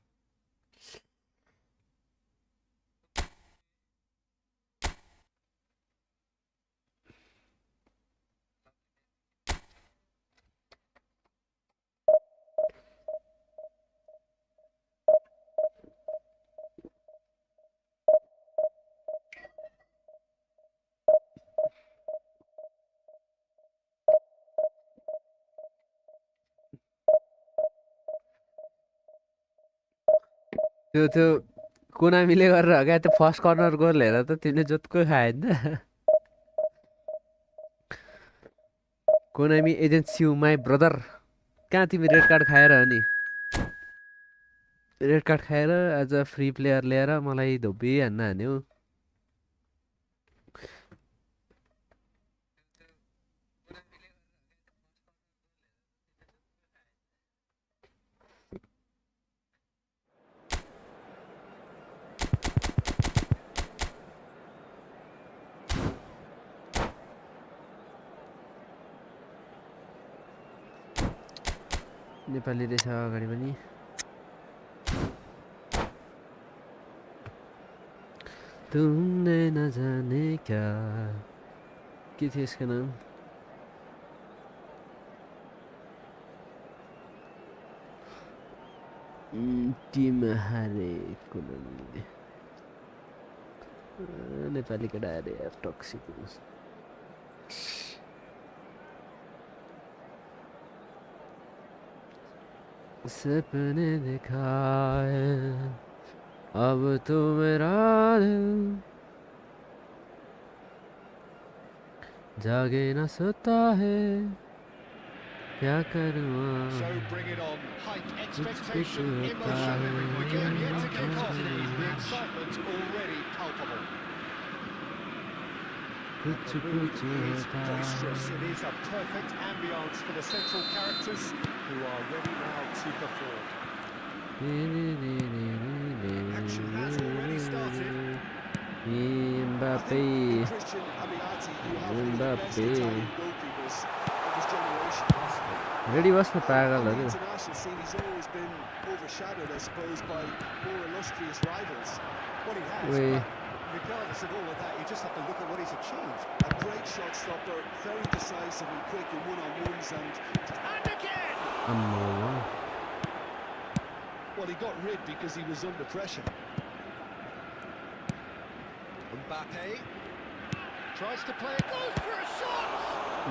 Speaker 1: त्यो कोनामीले गरेर क्या त्यो फर्स्ट कर्नर गोल हेर त तिमीले जोतकै खायो नि त कोनामी एजेन्सी माई ब्रदर कहाँ तिमी रेड कार्ड खाएर हो नि रेड कार्ड खाएर एज अ फ्री प्लेयर ल्याएर मलाई धोबी हान्न हान्यो नेपाली रहेछ अगाडि पनि तुमने न जाने क्या के थियो यसको नाम टिम हारेको नेपाली केटा अरे टक्सिक सपने दिखाए अब तो मेरा दिल जागे न सोता है क्या करूँ
Speaker 2: So bring it on. Height,
Speaker 1: कुछ
Speaker 2: expectation,
Speaker 1: होता
Speaker 2: emotion.
Speaker 1: है
Speaker 2: The game yet to kick off. The excitement already palpable.
Speaker 1: कुछ
Speaker 2: The mood is
Speaker 1: होता
Speaker 2: boisterous.
Speaker 1: है
Speaker 2: It is a perfect ambience for the central characters who are ready now to perform. Action has already started.
Speaker 1: Mbappé
Speaker 4: Christian Amiati, who have one of the best
Speaker 1: Mbappé
Speaker 4: Italian goalkeepers of his generation.
Speaker 1: Ready बस्न
Speaker 4: On the
Speaker 1: पागलहरु
Speaker 4: international scene, he's always been overshadowed, I suppose, by more illustrious rivals.
Speaker 2: What he has,
Speaker 1: Wait.
Speaker 2: but regardless of all of that, you just have to look at what he's achieved.
Speaker 4: A great shot stopper, very decisive and quick in one-on-ones, and
Speaker 2: And again!
Speaker 1: अम्मो
Speaker 4: well, he got rid because he was under pressure.
Speaker 2: Mbappe tries to play it, goes for a shot!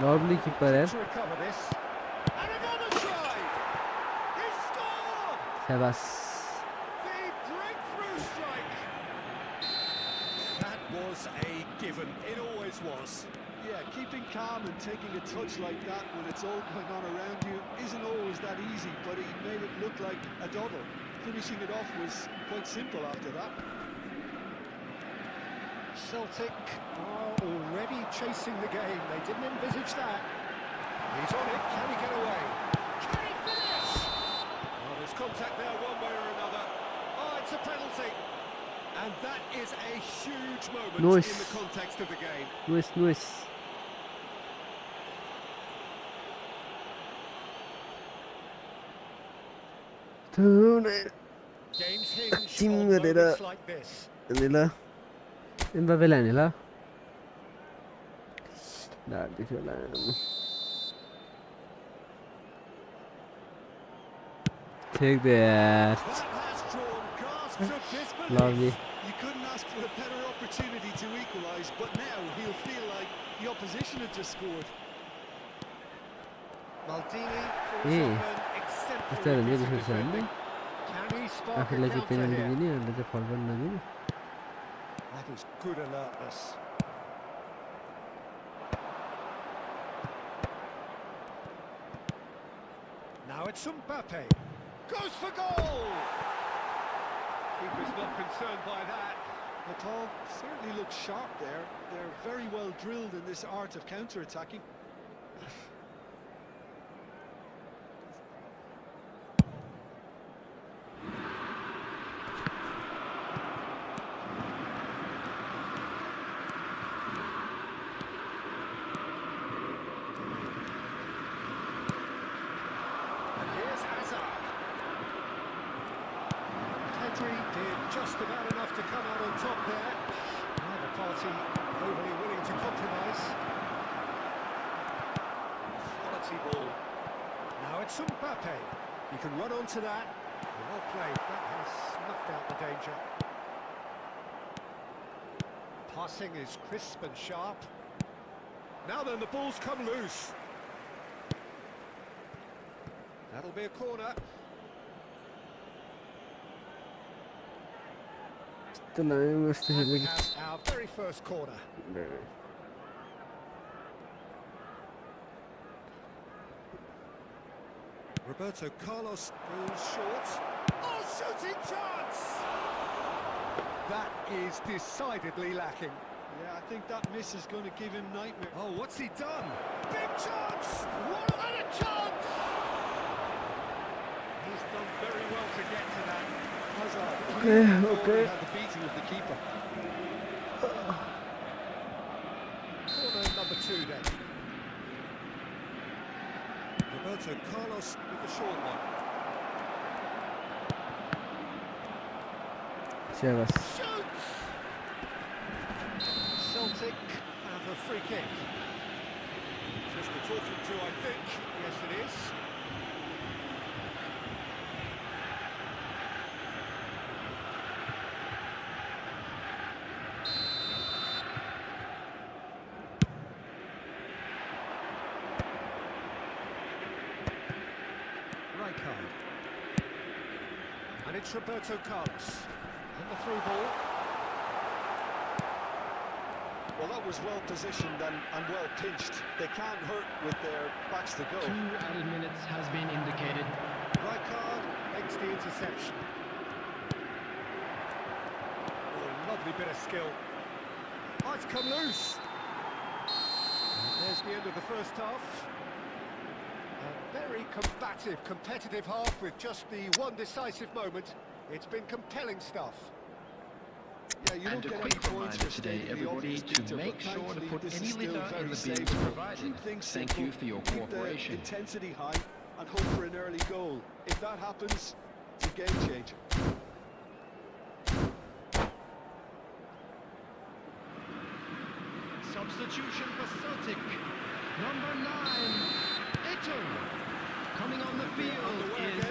Speaker 1: Lovely keeper यार
Speaker 2: To recover this. And another try! He scored!
Speaker 1: शाबाश
Speaker 2: The breakthrough strike! That was a given. It always was.
Speaker 4: Yeah, keeping calm and taking a touch like that when it's all going on around you isn't always that easy, but he made it look like a doddle. Finishing it off was quite simple after that.
Speaker 2: Celtic are already chasing the game. They didn't envisage that. He's on it. Can he get away? Can he finish? Oh, there's contact there one way or another. Oh, it's a penalty. And that is a huge moment
Speaker 1: Nice.
Speaker 2: in the context of the game.
Speaker 1: Nice
Speaker 2: Games hinge
Speaker 1: Team
Speaker 2: on
Speaker 1: गरेर
Speaker 2: moments like this.
Speaker 1: अनि ल Mbappe लाने ल ढाड दुख्यो होला Take that.
Speaker 2: That has drawn gasps of disbelief.
Speaker 1: Lovely.
Speaker 4: You couldn't ask for a better opportunity to equalise, but now he'll feel like the opposition had just scored.
Speaker 2: Maldini
Speaker 1: Hey.
Speaker 2: pulls off an
Speaker 1: यस्तो
Speaker 2: exemplary
Speaker 1: भने
Speaker 2: piece of
Speaker 1: रिस उठ्छ
Speaker 2: defending.
Speaker 1: भने
Speaker 2: Can he spark a
Speaker 1: आफूलाई चाहिँ
Speaker 2: counter
Speaker 1: penalty
Speaker 2: here?
Speaker 1: दिने अन्त चाहिँ फल पनि नदिने
Speaker 2: That is good alertness. Now it's Mbappe. Goes for goal! Keeper's not concerned by that.
Speaker 4: The ball certainly looks sharp there. They're very well drilled in this art of counter-attacking.
Speaker 2: And here's Hazard. Pedri did just about enough to come out on top there. Neither party overly willing to compromise. Quality ball. Now it's Mbappe. You can run onto that. Well played. That has snuffed out the danger. Passing is crisp and sharp. Now then, the ball's come loose. That'll be a corner.
Speaker 1: The line was
Speaker 2: And we have our very first corner. Roberto Carlos goes short. Oh, shooting chance! That is decidedly lacking.
Speaker 4: Yeah, I think that miss is going to give him nightmare.
Speaker 2: Oh, what's he done? Big chance! What a chance!
Speaker 3: He's done very well to get to that.
Speaker 1: Okay.
Speaker 4: Had the beating of the keeper.
Speaker 2: Corner number 2 then. Roberto Carlos with the short one.
Speaker 1: Chivas.
Speaker 2: Shoots! Celtic have a free kick. Just the talking to, I think. Yes, it is. And it's Roberto Carlos. And the through ball.
Speaker 4: Well, that was well positioned and well pinched. They can't hurt with their backs to go.
Speaker 3: 2 added minutes has been indicated.
Speaker 2: Right card makes the interception. Oh, lovely bit of skill. Oh, it's come loose. And there's the end of the first half. A very combative, competitive half with just the one decisive moment. It's been compelling stuff.
Speaker 4: Yeah, you
Speaker 7: And
Speaker 4: don't
Speaker 7: a
Speaker 4: get
Speaker 7: quick
Speaker 4: any points
Speaker 7: reminder
Speaker 4: for
Speaker 7: today,
Speaker 4: stating the
Speaker 7: everybody,
Speaker 4: obvious,
Speaker 7: to
Speaker 4: Peter,
Speaker 7: make
Speaker 4: but
Speaker 7: sure to
Speaker 4: thankfully
Speaker 7: put
Speaker 4: this
Speaker 7: any
Speaker 4: is still
Speaker 7: litter in
Speaker 4: very
Speaker 7: the
Speaker 4: safe.
Speaker 7: bins provided.
Speaker 4: Keep things
Speaker 7: Thank
Speaker 4: simple,
Speaker 7: you for your
Speaker 4: keep the
Speaker 7: cooperation.
Speaker 4: intensity high and hope for an early goal. If that happens, it's a game changer.
Speaker 3: Substitution for Celtic. Number 9, Ito. Coming on the field is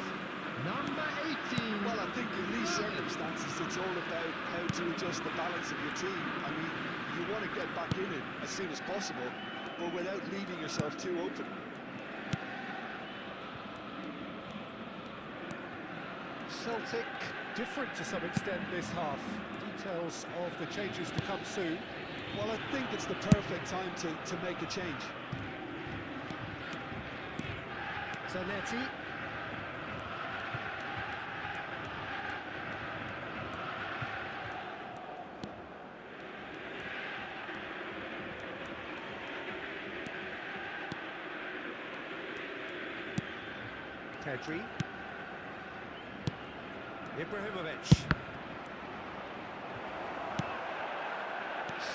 Speaker 3: number 18.
Speaker 4: Well, I think in these circumstances, it's all about how to adjust the balance of your team. I mean, you want to get back in it as soon as possible, but without leaving yourself too open.
Speaker 2: Celtic different to some extent this half. Details of the changes to come soon.
Speaker 4: Well, I think it's the perfect time to make a change.
Speaker 2: Zanetti. Pedri. Ibrahimovic.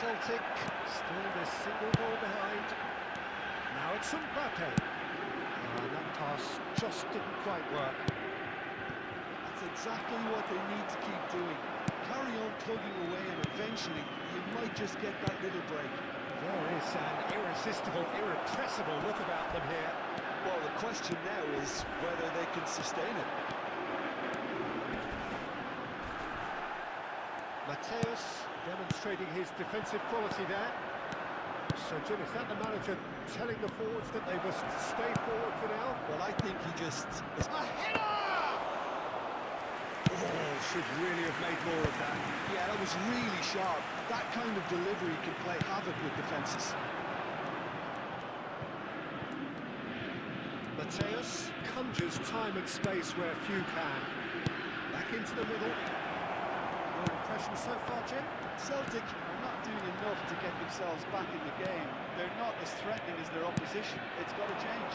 Speaker 2: Celtic still this single goal behind. Now it's Mbappe. And that pass just didn't quite work.
Speaker 4: That's exactly what they need to keep doing. Carry on plugging away and eventually you might just get that little break.
Speaker 2: There is an irresistible, irrepressible look about them here.
Speaker 4: Well, the question now is whether they can sustain it.
Speaker 2: Mateus demonstrating his defensive quality there. So, Jim, is that the manager telling the forwards that they must stay forward for now?
Speaker 4: Well, I think he just...
Speaker 2: A header! Oh, should really have made more of that.
Speaker 4: Yeah, that was really sharp. That kind of delivery can play havoc with defences.
Speaker 2: Mateus conjures time and space where few can. Back into the middle. Your impression so far, Jim?
Speaker 4: Celtic are not doing enough to get themselves back in the game. They're not as threatening as their opposition. It's got to change.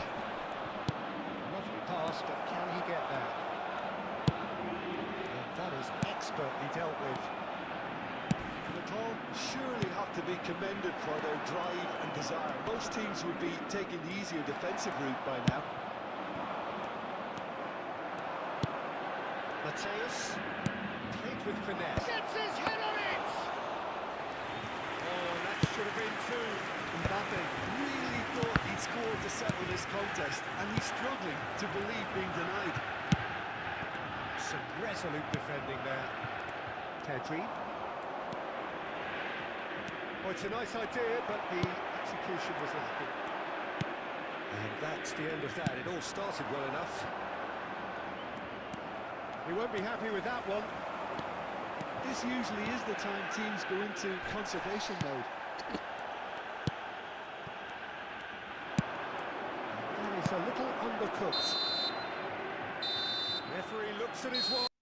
Speaker 2: Lovely pass, but can he get there? And that is expertly dealt with.
Speaker 4: Mikel surely have to be commended for their drive and desire. Most teams would be taking the easier defensive route by now.
Speaker 2: Mateus, played with finesse. Gets his head on it! Oh, that should have been two.
Speaker 4: Mbappe really thought he'd scored to settle this contest, and he's struggling to believe being denied.
Speaker 2: Some resolute defending there. Pedri. Oh, it's a nice idea, but the execution was lacking. And that's the end of that. It all started well enough. He won't be happy with that one.
Speaker 4: This usually is the time teams go into conservation mode.
Speaker 2: That is a little undercooked. Referee looks at his watch.